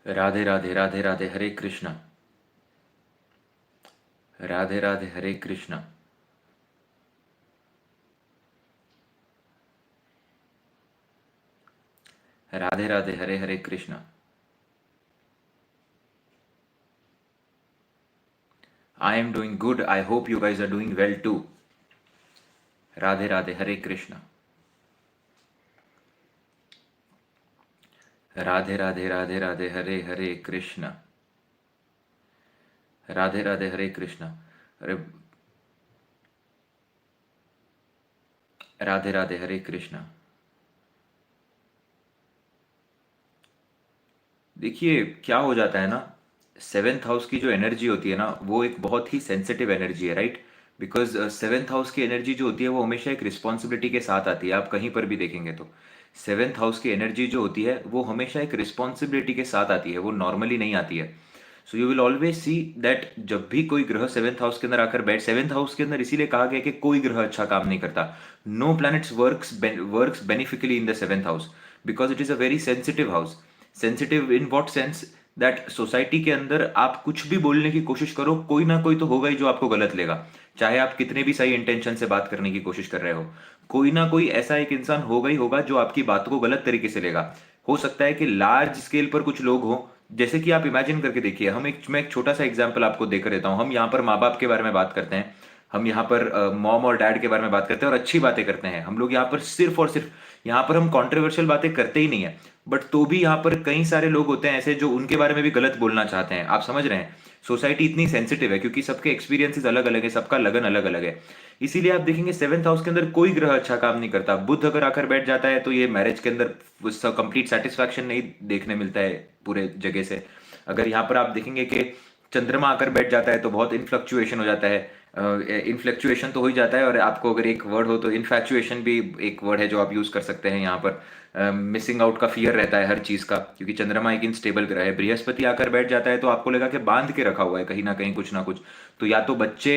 Radhe Radhe Radhe Radhe Hare Krishna. Radhe Radhe Hare Krishna. Radhe Radhe Hare Hare Krishna. I am doing good, I hope you guys are doing well too. Radhe Radhe Hare Krishna. Radhe Radhe Radhe Radhe Hare Hare Krishna. Radhe Radhe Hare Krishna. अरे, राधे राधे हरे कृष्णा। देखिए क्या हो जाता है ना, सेवेंथ हाउस की जो एनर्जी होती है ना वो एक बहुत ही सेंसिटिव एनर्जी है, राइट। बिकॉज सेवेंथ हाउस की एनर्जी जो होती है वो हमेशा एक रिस्पॉन्सिबिलिटी के साथ आती है। आप कहीं पर भी देखेंगे तो सेवेंथ हाउस की एनर्जी जो होती है वो हमेशा एक रिस्पॉन्सिबिलिटी के साथ आती है, वो नॉर्मली नहीं आती है। सो you will always see that जब भी कोई ग्रह सेवेंथ हाउस के अंदर आकर बैठ, सेवेंथ हाउस के अंदर इसीलिए कहा गया कि कोई ग्रह अच्छा काम नहीं करता। No planets works beneficially in the seventh house because it is a very sensitive house. Sensitive in what sense, that society के अंदर आप कुछ भी बोलने की कोशिश करो, कोई ना कोई तो होगा ही जो आपको गलत लेगा। चाहे आप कितने भी सही इंटेंशन से बात करने की कोशिश कर रहे हो, कोई ना कोई ऐसा एक इंसान होगा ही होगा जो आपकी बात को गलत तरीके से लेगा। हो सकता है कि लार्ज स्केल पर कुछ लोग हों, जैसे कि आप इमेजिन करके देखिए, मैं एक छोटा सा एग्जांपल आपको देकर देता हूं। हम यहाँ पर माँ बाप के बारे में बात करते हैं, हम यहाँ पर मॉम और डैड के बारे में बात करते हैं और अच्छी बातें करते हैं। हम लोग यहाँ पर सिर्फ और सिर्फ, यहाँ पर हम कॉन्ट्रोवर्शियल बातें करते ही नहीं है। बट तो भी यहाँ पर कई सारे लोग होते हैं ऐसे जो उनके बारे में भी गलत बोलना चाहते हैं। आप समझ रहे हैं, सोसाइटी इतनी सेंसिटिव है क्योंकि सबके एक्सपीरियंसेस अलग अलग है, सबका लगन अलग अलग है। इसीलिए आप देखेंगे सेवेंथ हाउस के अंदर कोई ग्रह अच्छा काम नहीं करता। बुध अगर आकर बैठ जाता है तो ये मैरिज के अंदर उसका कंप्लीट सेटिस्फैक्शन नहीं देखने मिलता है पूरे जगह से। अगर यहाँ पर आप देखेंगे कि चंद्रमा आकर बैठ जाता है तो बहुत इनफ्लक्चुएशन हो जाता है। इनफ्लक्चुएशन तो हो ही जाता है, और आपको अगर एक वर्ड हो तो इन्फैक्चुएशन भी एक वर्ड है जो आप यूज कर सकते हैं यहाँ पर। मिसिंग आउट का फियर रहता है हर चीज का, क्योंकि चंद्रमा एक इनस्टेबल ग्रह है। बृहस्पति आकर बैठ जाता है तो आपको लगा कि बांध के रखा हुआ है कहीं ना कहीं कुछ ना कुछ। तो या तो बच्चे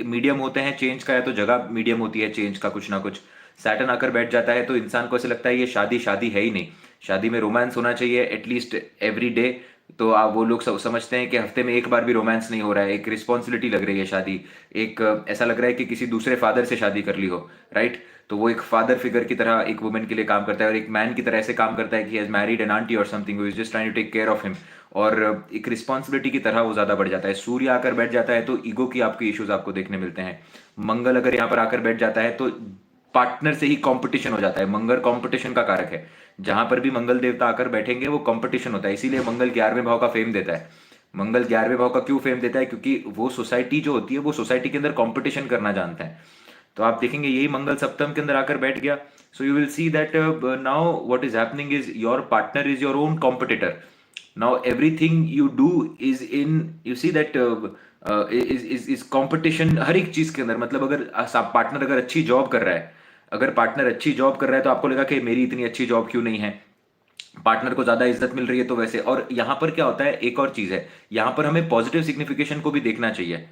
मीडियम होते हैं चेंज का, या तो जगह मीडियम होती है चेंज का कुछ ना कुछ। सैटर्न आकर बैठ जाता है तो इंसान को ऐसे लगता है ये शादी शादी है ही नहीं। शादी में रोमांस होना चाहिए एटलीस्ट एवरी डे। तो आप वो लोग समझते हैं कि हफ्ते में एक बार भी रोमांस नहीं हो रहा है, एक रिस्पॉन्सिबिलिटी लग रही है शादी। एक ऐसा लग रहा है कि किसी दूसरे फादर से शादी कर ली हो, राइट। तो वो एक फादर फिगर की तरह एक वुमेन के लिए काम करता है, और एक मैन की तरह ऐसे काम करता है कि हैज मैरिड एन आंटी और something, who is just trying to take care of him. और एक रिस्पॉन्सिबिलिटी की तरह वो ज्यादा बढ़ जाता है। सूर्य आकर बैठ जाता है तो ईगो की आपके इश्यूज आपको देखने मिलते हैं। मंगल अगर यहाँ पर आकर बैठ जाता है तो पार्टनर से ही कंपटीशन हो जाता है। मंगल कंपटीशन का कारक है। जहां पर भी मंगल देवता आकर बैठेंगे वो कंपटीशन होता है, इसीलिए मंगल 11वें भाव का फेम देता है। मंगल 11वें भाव का क्यों फेम देता है? क्योंकि वो सोसाइटी जो होती है वो सोसाइटी के अंदर कंपटीशन करना जानता है। तो आप देखेंगे यही मंगल सप्तम के अंदर आकर बैठ गया। So you will see that now what is happening is your partner is your own competitor. Now everything you do is in, you see that is competition हर एक चीज के अंदर। मतलब अगर पार्टनर अगर अच्छी जॉब कर रहा है, अगर पार्टनर अच्छी जॉब कर रहा है तो आपको लगा कि मेरी इतनी अच्छी जॉब क्यों नहीं है, पार्टनर को ज्यादा इज्जत मिल रही है तो वैसे। और यहां पर क्या होता है, एक और चीज है, यहां पर हमें पॉजिटिव सिग्निफिकेशन को भी देखना चाहिए।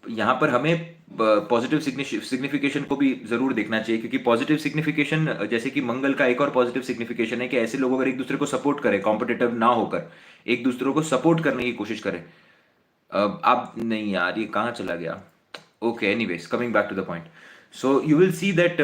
यहाँ पर हमें पॉजिटिव सिग्निफिकेशन को भी जरूर देखना चाहिए, क्योंकि पॉजिटिव सिग्निफिकेशन जैसे कि मंगल का एक और पॉजिटिव सिग्निफिकेशन है कि ऐसे लोग अगर एक दूसरे को सपोर्ट करें, कॉम्पिटिटिव ना होकर एक दूसरे को सपोर्ट करने की कोशिश करें। आप नहीं यार, ये कहाँ चला गया? Okay, anyways coming back to the point. So you will see that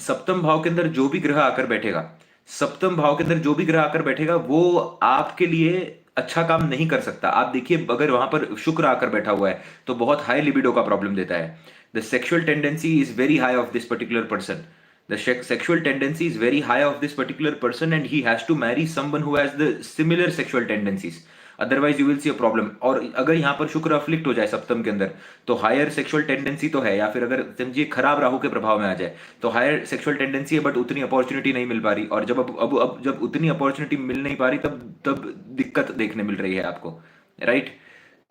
सप्तम भाव के अंदर जो भी ग्रह आकर बैठेगा, सप्तम भाव के अंदर जो भी ग्रह आकर बैठेगा वो आपके लिए अच्छा काम नहीं कर सकता। आप देखिए अगर वहां पर शुक्र आकर बैठा हुआ है तो बहुत हाई लिबिडो का प्रॉब्लम देता है। The sexual tendency is very high of this particular person. The sexual tendency is very high of this particular person and he has to marry someone who has the similar sexual tendencies. Otherwise you will C a problem. और अगर यहाँ पर शुक्र afflict हो जाए सप्तम के अंदर तो हायर सेक्सुअल टेंडेंसी तो है, या फिर अगर समझिए खराब राहु के प्रभाव में आ जाए तो हायर सेक्सुअल टेंडेंसी है बट उतनी अपॉर्चुनिटी नहीं मिल पा रही। और अब जब उतनी अपॉर्चुनिटी मिल नहीं पा रही तब तब दिक्कत देखने मिल रही है आपको, राइट।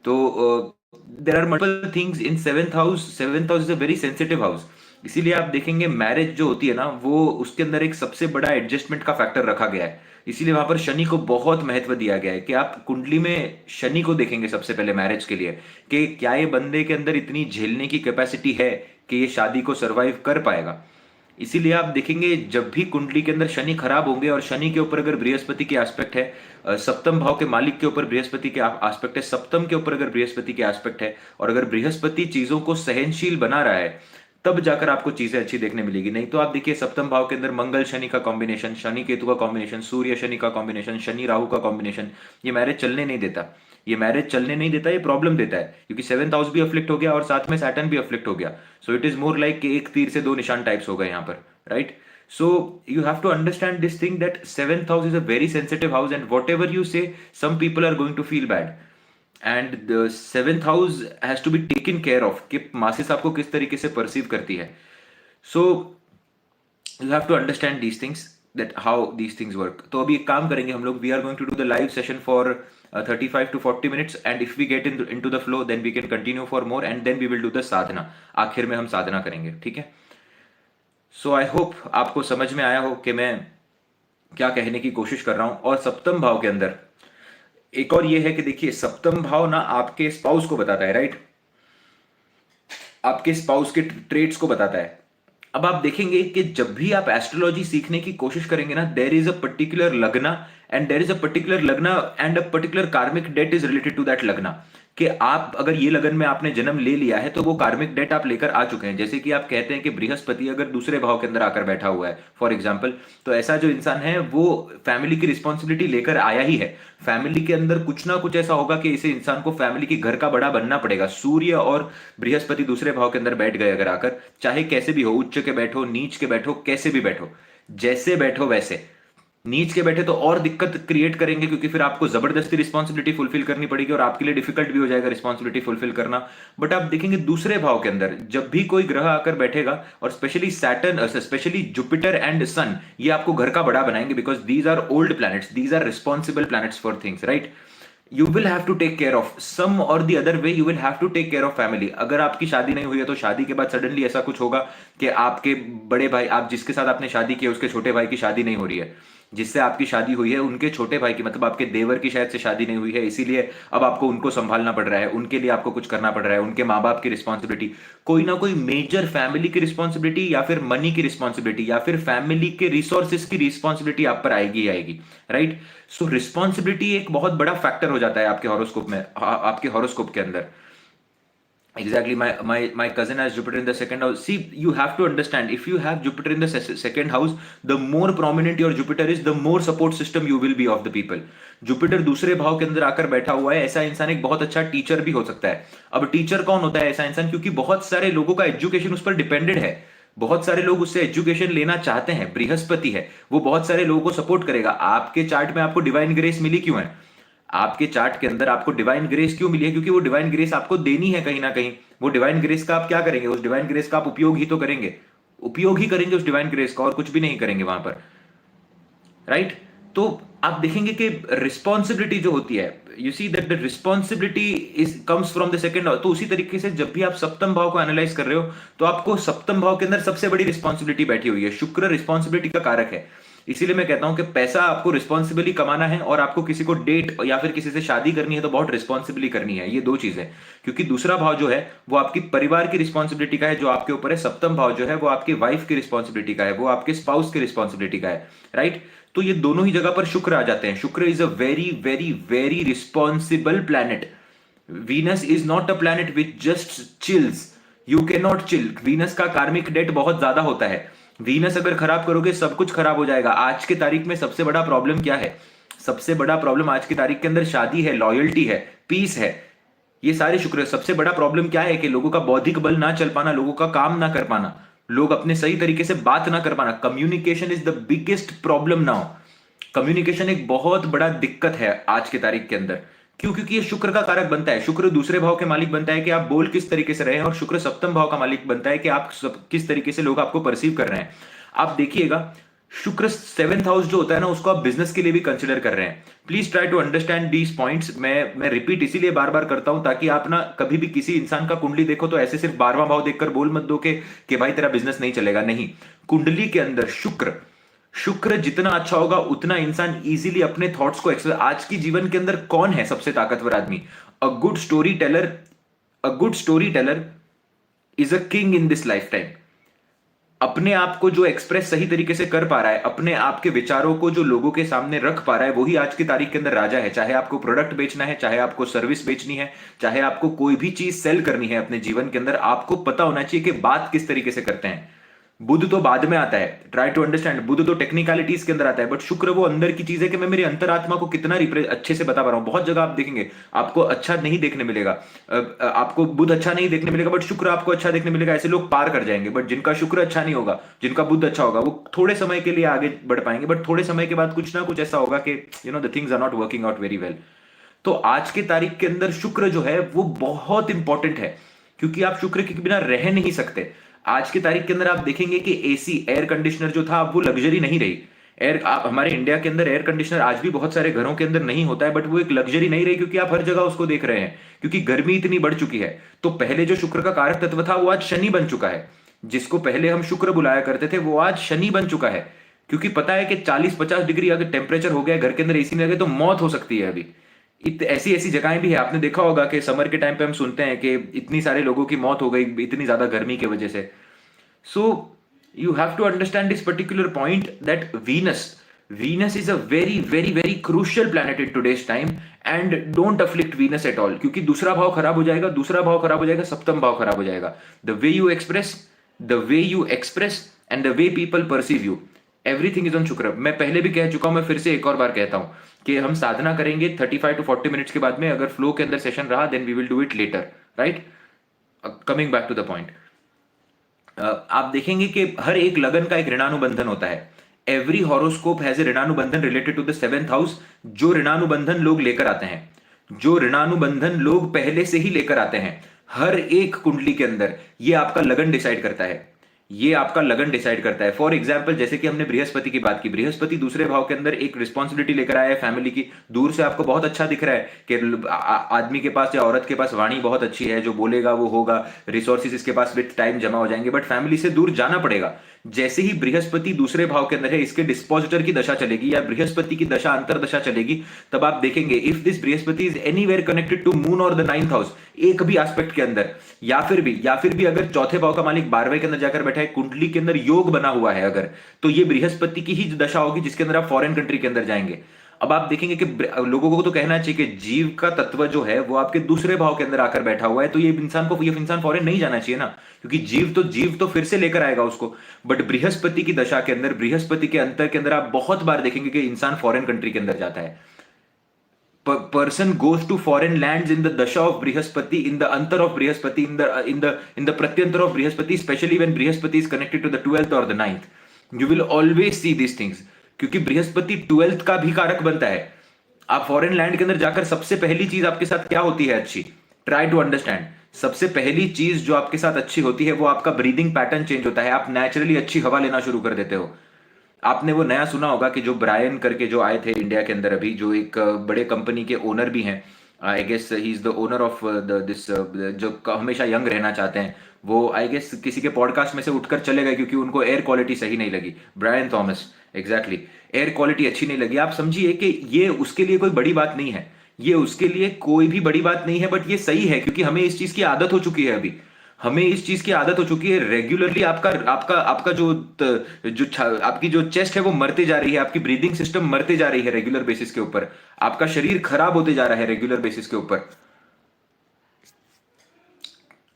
तो there are multiple things in seventh house. Seventh house is a very sensitive house. इसीलिए आप देखेंगे मैरिज जो होती है ना वो उसके अंदर एक सबसे बड़ा एडजस्टमेंट का फैक्टर रखा गया है। इसीलिए वहां पर शनि को बहुत महत्व दिया गया है कि आप कुंडली में शनि को देखेंगे सबसे पहले मैरिज के लिए, कि क्या ये बंदे के अंदर इतनी झेलने की कैपेसिटी है कि ये शादी को सरवाइव कर पाएगा। इसीलिए आप देखेंगे जब भी कुंडली के अंदर शनि खराब होंगे और शनि के ऊपर अगर बृहस्पति के एस्पेक्ट है, सप्तम भाव के मालिक के ऊपर बृहस्पति के एस्पेक्ट है, सप्तम के ऊपर अगर बृहस्पति के एस्पेक्ट है, और अगर बृहस्पति चीजों को सहनशील बना रहा है, तब जाकर आपको चीजें अच्छी देखने मिलेगी। नहीं तो आप देखिए सप्तम भाव के अंदर मंगल शनि का कॉम्बिनेशन, शनि केतु का कॉम्बिनेशन, सूर्य शनि का कॉम्बिनेशन, शनि राहु का कॉम्बिनेशन, ये मैरिज चलने नहीं देता। ये मैरिज चलने नहीं देता, ये प्रॉब्लम देता है, क्योंकि सेवंथ हाउस भी अफ्लिक्ट हो गया और साथ में सैटर्न भी अफ्लिक्ट हो गया। So it is more like कि एक तीर से दो निशान टाइप्स हो गए यहाँ पर, right? So you have to understand this thing that seventh house is a very sensitive house, and whatever you say, some people are going to feel bad. And the seventh house has to be taken care of कि masses आपको किस तरीके से perceive करती है. So you have to understand these things, that how these things work. तो अभी एक काम करेंगे हम लोग, we are going to do the live session for 35 to 40 minutes, and if we get into the flow, then we can continue for more, and then we will do the साधना. आखिर में हम साधना करेंगे, ठीक है? सो आई होप आपको समझ में आया हो कि मैं क्या कहने की कोशिश कर रहा हूं। और सप्तम भाव के अंदर एक और ये है कि देखिए सप्तम भाव ना आपके स्पाउस को बताता है, राइट? आपके स्पाउस के ट्रेट्स को बताता है। अब आप देखेंगे कि जब भी आप एस्ट्रोलॉजी सीखने की कोशिश करेंगे ना, there is a particular lagna, and there is a particular lagna and a particular karmic debt is related to that lagna. कि आप अगर ये लगन में आपने जन्म ले लिया है तो वो कार्मिक डेट आप लेकर आ चुके हैं। जैसे कि आप कहते हैं कि बृहस्पति अगर दूसरे भाव के अंदर आकर बैठा हुआ है फॉर एग्जाम्पल, तो ऐसा जो इंसान है वो फैमिली की रिस्पॉन्सिबिलिटी लेकर आया ही है। फैमिली के अंदर कुछ ना कुछ ऐसा होगा कि इसे इंसान को फैमिली की घर का बड़ा बनना पड़ेगा। सूर्य और बृहस्पति दूसरे भाव के अंदर बैठ गए अगर आकर, चाहे कैसे भी हो, उच्च के बैठो, नीच के बैठो, कैसे भी बैठो, जैसे बैठो वैसे, नीच के बैठे तो और दिक्कत क्रिएट करेंगे, क्योंकि फिर आपको जबरदस्ती रिस्पॉन्सिबिलिटी फुलफिल करनी पड़ेगी और आपके लिए डिफिकल्ट भी हो जाएगा रिस्पॉन्सिबिलिटी फुलफिल करना। बट आप देखेंगे दूसरे भाव के अंदर जब भी कोई ग्रह आकर बैठेगा, और specially Saturn, specially Jupiter and sun, ये आपको घर का बड़ा बनाएंगे, because these are old planets, these are responsible planets for things, right? You will have to take care of some or the other way, you will have to take care of family. अगर आपकी शादी नहीं हुई है तो शादी के बाद सडनली ऐसा कुछ होगा कि आपके बड़े भाई, आप जिसके साथ आपने शादी की है उसके छोटे भाई की शादी नहीं हो रही है, जिससे आपकी शादी हुई है उनके छोटे भाई की, मतलब आपके देवर की शायद से शादी नहीं हुई है, इसीलिए अब आपको उनको संभालना पड़ रहा है, उनके लिए आपको कुछ करना पड़ रहा है, उनके माँ बाप की रिस्पॉन्सिबिलिटी, कोई ना कोई मेजर फैमिली की रिस्पॉन्सिबिलिटी, या फिर मनी की रिस्पॉन्सिबिलिटी, या फिर फैमिली के रिसोर्सेज की रिस्पॉन्सिबिलिटी आप पर आएगी आएगी, राइट? सो रिस्पॉन्सिबिलिटी एक बहुत बड़ा फैक्टर हो जाता है आपके हॉरोस्कोप में, आपके हॉरोस्कोप के अंदर। Exactly, my cousin has Jupiter in the second house. See, you have to understand, if you have Jupiter in the second house, the more prominent your Jupiter is, the more support system you will be of the people. Jupiter दूसरे भाव के अंदर आकर बैठा हुआ है, ऐसा इंसान एक बहुत अच्छा टीचर भी हो सकता है। अब टीचर कौन होता है ऐसा इंसान? क्योंकि बहुत सारे लोगों का एजुकेशन उस पर डिपेंडेड है, बहुत सारे लोग उससे एजुकेशन लेना चाहते हैं। बृहस्पति है, वो बहुत सारे लोगों को सपोर्ट करेगा। आपके चार्ट में आपको डिवाइन ग्रेस मिली क्यों है? आपके चार्ट के अंदर आपको डिवाइन ग्रेस क्यों मिली है? क्योंकि वो डिवाइन ग्रेस आपको देनी है कहीं ना कहीं। वो डिवाइन ग्रेस का आप क्या करेंगे? उस डिवाइन ग्रेस का आप उपयोग ही तो करेंगे, उपयोग ही करेंगे उस डिवाइन ग्रेस का, और कुछ भी नहीं करेंगे वहां पर, राइट? तो आप देखेंगे कि रिस्पॉन्सिबिलिटी जो होती है, you see that the responsibility is comes from the second house. तो उसी तरीके से जब भी आप सप्तम भाव को एनालाइज कर रहे हो, तो आपको सप्तम भाव के अंदर सबसे बड़ी रिस्पॉन्सिबिलिटी बैठी हुई है। शुक्र रिस्पॉन्सिबिलिटी का कारक है, इसीलिए मैं कहता हूं कि पैसा आपको रिस्पॉन्सिबिली कमाना है, और आपको किसी को डेट या फिर किसी से शादी करनी है तो बहुत रिस्पॉन्सिबिली करनी है। ये दो चीजें, क्योंकि दूसरा भाव जो है वो आपकी परिवार की रिस्पॉन्सिबिलिटी का है जो आपके ऊपर है। सप्तम भाव जो है वो आपकी वाइफ की रिस्पॉन्सिबिलिटी का है, वो आपके स्पाउस की रिस्पॉन्सिबिलिटी का है, राइट? तो ये दोनों ही जगह पर शुक्र आ जाते हैं। शुक्र is a very very very responsible planet. Venus is not a planet which just chills, you can not chill. Venus का कार्मिक डेट बहुत ज्यादा होता है। वीनस अगर खराब करोगे सब कुछ खराब हो जाएगा। आज की तारीख में सबसे बड़ा प्रॉब्लम क्या है? सबसे बड़ा प्रॉब्लम आज की तारीख के अंदर शादी है, लॉयल्टी है, पीस है, ये सारे शुक्र। सबसे बड़ा प्रॉब्लम क्या है कि लोगों का बौद्धिक बल ना चल पाना, लोगों का काम ना कर पाना, लोग अपने सही तरीके से बात ना कर पाना। Communication is the biggest problem now. Communication एक बहुत बड़ा दिक्कत है आज की तारीख के अंदर। क्यों? क्योंकि ये शुक्र का कारक बनता है। शुक्र दूसरे भाव के मालिक बनता है कि आप बोल किस तरीके से रहे हैं, और शुक्र सप्तम भाव का मालिक बनता है कि आप किस तरीके से लोग आपको परसीव कर रहे हैं। आप देखिएगा शुक्र सेवेंथ हाउस जो होता है ना, उसको आप बिजनेस के लिए भी कंसिडर कर रहे हैं। Please try to understand these points. मैं रिपीट इसीलिए बार बार करता हूं ताकि आप ना कभी भी किसी इंसान का कुंडली देखो तो ऐसे सिर्फ 12वां भाव देखकर बोल मत दो कि भाई तेरा बिजनेस नहीं चलेगा। नहीं, कुंडली के अंदर शुक्र शुक्र जितना अच्छा होगा उतना इंसान इजीली अपने थॉट्स को एक्सप्रेस। आज की जीवन के अंदर कौन है सबसे ताकतवर आदमी? A good story teller, a good story teller is a king in this life time. अपने आप को जो एक्सप्रेस सही तरीके से कर पा रहा है, अपने आप के विचारों को जो लोगों के सामने रख पा रहा है, वही आज की तारीख के अंदर राजा है। चाहे आपको प्रोडक्ट बेचना है, चाहे आपको सर्विस बेचनी है, चाहे आपको कोई भी चीज सेल करनी है अपने जीवन के अंदर, आपको पता होना चाहिए कि बात किस तरीके से करते हैं। बुध तो बाद में आता है, ट्राई टू अंडरस्टैंड। बुध तो टेक्निकलिटीज के अंदर आता है, बट शुक्र वो अंदर की चीज है कि मैं मेरी अंतरात्मा को कितना अच्छे से बता पा रहा हूं। बहुत जगह आप देखेंगे आपको अच्छा नहीं देखने मिलेगा, आपको बुध अच्छा नहीं देखने मिलेगा, बट शुक्र आपको अच्छा देखने मिलेगा। ऐसे लोग पार कर जाएंगे। बट जिनका शुक्र अच्छा नहीं होगा, जिनका बुध अच्छा होगा, वो थोड़े समय के लिए आगे बढ़ पाएंगे, बट थोड़े समय के बाद कुछ ना कुछ ऐसा होगा कि the things are not working out very well. तो आज की तारीख के अंदर शुक्र जो है वो बहुत इंपॉर्टेंट है, क्योंकि आप शुक्र के बिना रह नहीं सकते। आज की तारीख के अंदर आप देखेंगे कि एसी, एयर कंडीशनर जो था, अब वो लग्जरी नहीं रही। आप हमारे इंडिया के अंदर एयर कंडीशनर आज भी बहुत सारे घरों के अंदर नहीं होता है, बट वो एक लग्जरी नहीं रही, क्योंकि आप हर जगह उसको देख रहे हैं, क्योंकि गर्मी इतनी बढ़ चुकी है। तो पहले जो शुक्र का कारक तत्व था वो आज शनि बन चुका है। जिसको पहले हम शुक्र बुलाया करते थे वो आज शनि बन चुका है, क्योंकि पता है कि 40-50 डिग्री अगर टेम्परेचर हो गया घर के अंदर एसी में लगे तो मौत हो सकती है। अभी ऐसी ऐसी जगहें भी है, आपने देखा होगा कि समर के टाइम पे हम सुनते हैं कि इतनी सारे लोगों की मौत हो गई इतनी ज्यादा गर्मी की वजह से। So you have to understand this particular point that Venus is a very very very crucial planet in today's time, and don't afflict Venus at all, क्योंकि दूसरा भाव खराब हो जाएगा, दूसरा भाव खराब हो जाएगा, सप्तम भाव खराब हो जाएगा। The way you express and the way people perceive you, everything is on शुक्र। मैं पहले भी कह चुका हूं, मैं फिर से एक और बार कहता हूं कि हम साधना करेंगे 35 to 40 मिनट्स के बाद में। अगर फ्लो के अंदर सेशन रहा then we will do it later, right. Coming back to the point, आप देखेंगे कि हर एक लगन का एक ऋणानुबंधन होता है। एवरी हॉरोस्कोप हैज ए ऋणानुबंधन related to the 7th house. जो ऋणानुबंधन लोग लेकर आते हैं, जो ऋणानुबंधन लोग पहले से ही लेकर आते हैं, हर एक कुंडली के अंदर ये आपका लगन डिसाइड करता है। ये आपका लगन डिसाइड करता है। फॉर एग्जाम्पल, जैसे कि हमने बृहस्पति की बात की, बृहस्पति दूसरे भाव के अंदर एक रिस्पॉन्सिबिलिटी लेकर आया है फैमिली की। दूर से आपको बहुत अच्छा दिख रहा है कि आदमी के पास या औरत के पास वाणी बहुत अच्छी है, जो बोलेगा वो होगा, रिसोर्सेज इसके पास विद टाइम जमा हो जाएंगे, बट फैमिली से दूर जाना पड़ेगा। जैसे ही बृहस्पति दूसरे भाव के अंदर है, इसके डिस्पोजिटर की दशा चलेगी या बृहस्पति की दशा अंतरदशा चलेगी, तब आप देखेंगे if this Brihaspati is anywhere connected to moon और द 9th हाउस, एक भी एस्पेक्ट के अंदर, या फिर भी अगर चौथे भाव का मालिक 12वें के अंदर जाकर बैठा है, कुंडली के अंदर योग बना हुआ है अगर, तो ये बृहस्पति की ही दशा होगी जिसके अंदर आप फॉरेन कंट्री के अंदर जाएंगे। अब आप देखेंगे कि लोगों को तो कहना चाहिए कि जीव का तत्व जो है वो आपके दूसरे भाव के अंदर आकर बैठा हुआ है, तो ये इंसान फॉरेन नहीं जाना चाहिए ना, क्योंकि जीव तो फिर से लेकर आएगा उसको। बट बृहस्पति की दशा के अंदर, बृहस्पति के अंतर के अंदर आप बहुत बार देखेंगे कि इंसान फॉरेन कंट्री के अंदर जाता है। person goes to foreign lands in the dasha of Brihaspati, in the antar of Brihaspati, in the pratyantar of Brihaspati, especially when Brihaspati is connected to the 12th or the 9th. You will always see these things, क्योंकि Brihaspati 12th का भी कारक बनता है। आप foreign land के अंदर जाकर सबसे पहली चीज आपके साथ क्या होती है अच्छी, ट्राई टू अंडरस्टैंड। सबसे पहली चीज जो आपके साथ अच्छी होती है वो आपका ब्रीदिंग पैटर्न चेंज होता है। आप नेचुरली अच्छी हवा लेना शुरू कर देते हो। आपने वो नया सुना होगा कि जो ब्रायन करके जो आए थे इंडिया के अंदर अभी, जो एक बड़े कंपनी के ओनर भी हैं, I guess he is the owner of this, जो हमेशा यंग रहना चाहते हैं, वो आई गेस किसी के पॉडकास्ट में से उठकर चले गए क्योंकि उनको एयर क्वालिटी सही नहीं लगी। Brian Thomas, exactly, air quality अच्छी नहीं लगी। आप समझिए कि ये उसके लिए कोई बड़ी बात नहीं है, ये उसके लिए कोई भी बड़ी बात नहीं है, बट ये सही है क्योंकि हमें इस चीज की आदत हो चुकी है। अभी हमें इस चीज की आदत हो चुकी है। रेगुलरली आपका आपका आपका आपकी जो चेस्ट है वो मरते जा रही है, आपकी ब्रीदिंग सिस्टम मरते जा रही है रेगुलर बेसिस के ऊपर, आपका शरीर खराब होते जा रहा है रेगुलर बेसिस के ऊपर।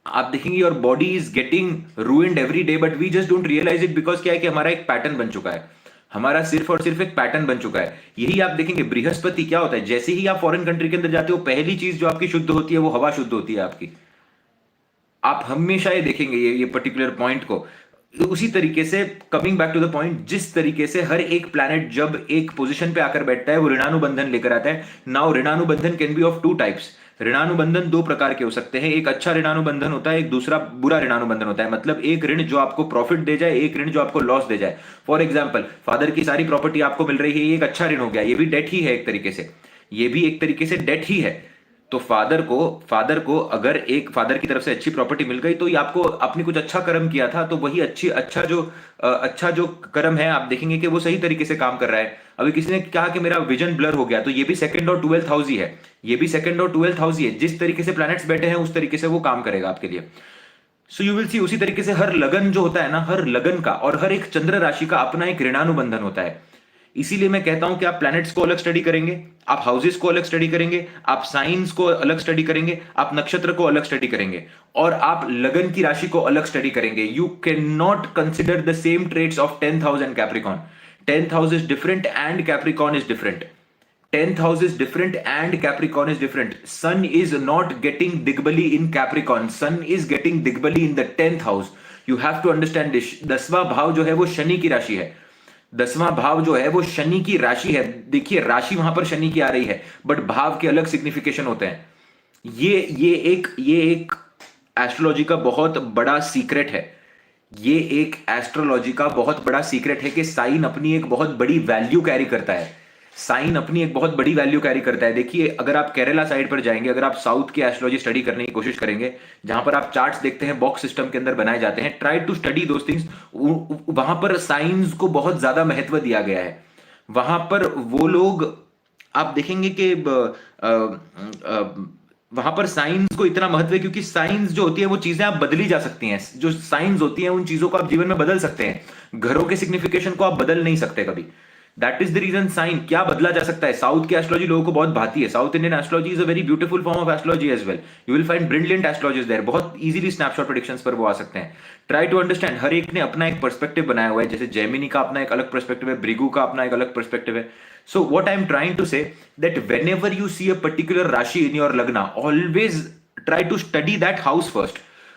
आप देखेंगे your body is getting ruined every day, but we just don't realize it, because क्या है कि हमारा एक पैटर्न बन चुका है। हमारा सिर्फ और सिर्फ एक पैटर्न बन चुका है। यही आप देखेंगे बृहस्पति क्या होता है, जैसे ही आप फॉरेन कंट्री के अंदर जाते हो, पहली चीज जो आपकी शुद्ध होती है वो हवा शुद्ध होती है आपकी। आप हमेशा ये देखेंगे ये पर्टिकुलर पॉइंट को। उसी तरीके से coming back to the point, जिस तरीके से हर एक प्लैनेट जब एक पोजीशन पे आकर बैठता है वो ऋणानुबंधन लेकर आता है। नाउ ऋणानुबंधन कैन बी ऑफ 2 टाइप्स। ऋणानुबंधन 2 प्रकार के हो सकते हैं। एक अच्छा ऋणानुबंधन होता है, एक दूसरा बुरा ऋणानुबंधन होता है। मतलब एक ऋण जो आपको प्रॉफिट दे जाए, एक ऋण जो आपको लॉस दे जाए। फॉर एग्जाम्पल, फादर की सारी प्रॉपर्टी आपको मिल रही है, ये एक अच्छा ऋण हो गया, ये भी डेट ही है एक तरीके से, ये भी एक तरीके से डेट ही है। तो फादर को अगर एक फादर की तरफ से अच्छी प्रॉपर्टी मिल गई, तो ये आपको आपने कुछ अच्छा कर्म किया था, तो वही अच्छा जो कर्म है आप देखेंगे कि वो सही तरीके से काम कर रहा है। अभी किसी ने कहा कि मेरा विजन ब्लर हो गया, तो ये भी 2nd और 12th हाउस ही है, ये भी 2nd और 12th हाउस ही है। जिस तरीके से प्लैनेट्स बैठे हैं उस तरीके से वो काम करेगा आपके लिए। सो यू विल सी उसी तरीके से हर लगन जो होता है ना, हर लगन का और हर एक चंद्र राशि का अपना एक ऋणानुबंधन होता है। इसीलिए मैं कहता हूं कि आप प्लैनेट्स को अलग स्टडी करेंगे, आप हाउसेस को अलग स्टडी करेंगे, आप साइंस को अलग स्टडी करेंगे, आप नक्षत्र को अलग स्टडी करेंगे, और आप लगन की राशि को अलग स्टडी करेंगे। You can not consider the same traits of 10th house and Capricorn. 10th house is different and Capricorn is different. 10th house is different and Capricorn is different. Sun is not getting Digbali in Capricorn. Sun is getting Digbali in the 10th house. You have to understand this. 10वां भाव जो है वो शनि की राशि है। 10वां भाव जो है वो शनि की राशि है। देखिए राशि वहां पर शनि की आ रही है, बट भाव के अलग सिग्निफिकेशन होते हैं। ये एक एस्ट्रोलॉजी का बहुत बड़ा सीक्रेट है। ये एक एस्ट्रोलॉजी का बहुत बड़ा सीक्रेट है कि साइन अपनी एक बहुत बड़ी वैल्यू कैरी करता है। साइन अपनी एक बहुत बड़ी वैल्यू कैरी करता है। देखिए अगर आप केरला साइड पर जाएंगे, अगर आप साउथ की एस्ट्रोलॉजी स्टडी करने की कोशिश करेंगे, जहां पर आप चार्ट्स देखते हैं बॉक्स सिस्टम के अंदर बनाए जाते हैं, try to study those things. वहां पर साइंस को बहुत ज्यादा महत्व दिया गया है। वहां पर वो लोग, आप देखेंगे कि वहां पर साइंस को इतना महत्व है क्योंकि साइंस जो होती है वो चीजें आप बदली जा सकती हैं। जो साइंस होती है उन चीजों को आप जीवन में बदल सकते हैं। घरों के सिग्निफिकेशन को आप बदल नहीं सकते कभी। That is the reason sign क्या बदला जा सकता है। साउथ की एस्ट्रोलॉजी लोगों को बहुत भाती है। South Indian astrology is a very beautiful form of astrology as well. You will find brilliant astrologist there. बहुत इजीली स्नैपशॉट प्रेडिक्शंस पर वो आ सकते हैं। ट्राई टू अंडरस्टैंड, हर एक ने अपना एक पर्सपेक्टिव बनाया हुआ है। जैसे जेमिनी का अपना एक अलग पर्सपेक्टिव है, भृगु का अपना एक अलग पर्सपेक्टिव है। So what I am trying to say that whenever you see a particular rashi in your lagna, always try to study that house first.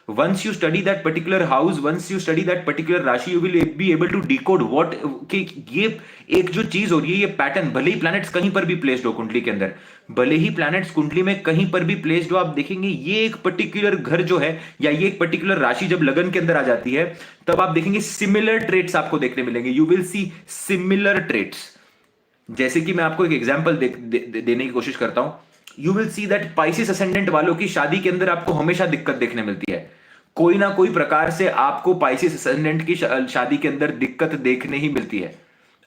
Once you study that particular house, once you study that particular राशि, you will be able to decode what कि ये एक जो चीज हो रही है, ये पैटर्न, भले ही प्लैनेट्स कहीं पर भी प्लेस्ड हो कुंडली के अंदर, भले ही प्लैनेट्स कुंडली में कहीं पर भी प्लेस्ड हो, आप देखेंगे ये एक पर्टिकुलर घर जो है या ये एक पर्टिकुलर राशि जब लगन के अंदर आ जाती है, तब आप देखेंगे सिमिलर ट्रेट्स आपको देखने मिलेंगे। You will see similar traits. जैसे कि मैं आपको एक एग्जाम्पल देने की कोशिश करता हूं। You will see that Pisces ascendant वालों की शादी के अंदर आपको हमेशा दिक्कत देखने मिलती है। कोई ना कोई प्रकार से आपको पाइसेस असेंडेंट की शादी के अंदर दिक्कत देखने ही मिलती है।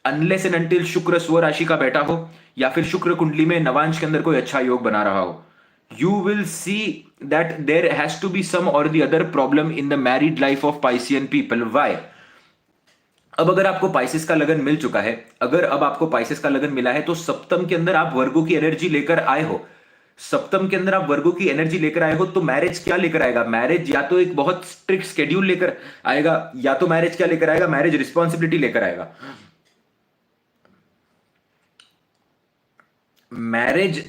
अनलेस एंड अनटिल शुक्र स्व राशि का बैठा हो या फिर शुक्र कुंडली में नवांश के अंदर कोई अच्छा योग बना रहा हो, you will see that there has to be some or the other problem in the married life of Piscean people. Why? अब अगर आपको पाइसेस का लगन मिल चुका है, अगर अब आपको पाइसेस का लगन मिला है, तो सप्तम के अंदर आप वर्गों की एनर्जी लेकर आए हो। सप्तम के अंदर आप वर्गों की एनर्जी लेकर आए हो, तो मैरिज क्या लेकर आएगा? मैरिज या तो एक बहुत स्ट्रिक्ट स्केड्यूल लेकर आएगा, या तो मैरिज क्या लेकर आएगा? मैरिज रिस्पॉन्सिबिलिटी लेकर आएगा। मैरिज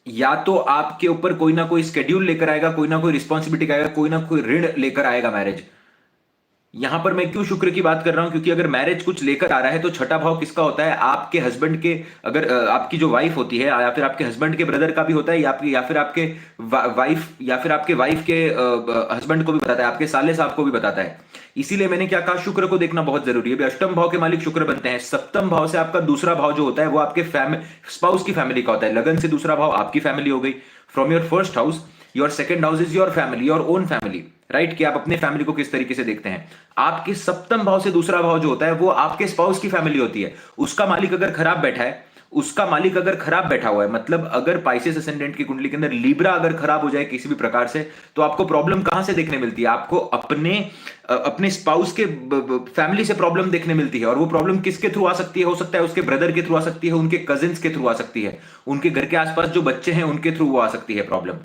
या तो आपके ऊपर कोई ना कोई स्केड्यूल लेकर आएगा, कोई ना कोई रिस्पॉन्सिबिलिटी आएगा, कोई ना कोई ऋण लेकर आएगा मैरिज। यहां पर मैं क्यों शुक्र की बात कर रहा हूं? क्योंकि अगर मैरिज कुछ लेकर आ रहा है तो छठा भाव किसका होता है? आपके हस्बैंड के, अगर आपकी जो वाइफ होती है या फिर आपके हस्बैंड के ब्रदर का भी होता है, या फिर आपके वाइफ के हस्बैंड को भी बताता है, आपके साले साहब को भी बताता है। इसीलिए मैंने क्या कहा, शुक्र को देखना बहुत जरूरी है। अष्टम भाव के मालिक शुक्र बनते हैं। सप्तम भाव से आपका दूसरा भाव जो होता है वो आपके स्पाउस की फैमिली का होता है। लगन से दूसरा भाव आपकी फैमिली हो गई। From your first house your second house is your family, your own family, right? कि आप अपने फैमिली को किस तरीके से देखते हैं। आपके सप्तम भाव से दूसरा भाव जो होता है वो आपके स्पाउस की फैमिली होती है। उसका मालिक अगर खराब बैठा है, उसका मालिक अगर खराब बैठा हुआ है, मतलब अगर पाइसेस असेंडेंट की कुंडली के अंदर लीब्रा अगर खराब हो जाए किसी भी प्रकार से, तो आपको प्रॉब्लम कहां से देखने मिलती है? आपको अपने स्पाउस के फैमिली से प्रॉब्लम देखने मिलती है। और वो प्रॉब्लम किसके थ्रू आ सकती है? हो सकता है उसके ब्रदर के थ्रू आ सकती है, उनके कजिन्स के थ्रू आ सकती है, उनके घर के आसपास जो बच्चे हैं उनके थ्रू वो आ सकती है problem.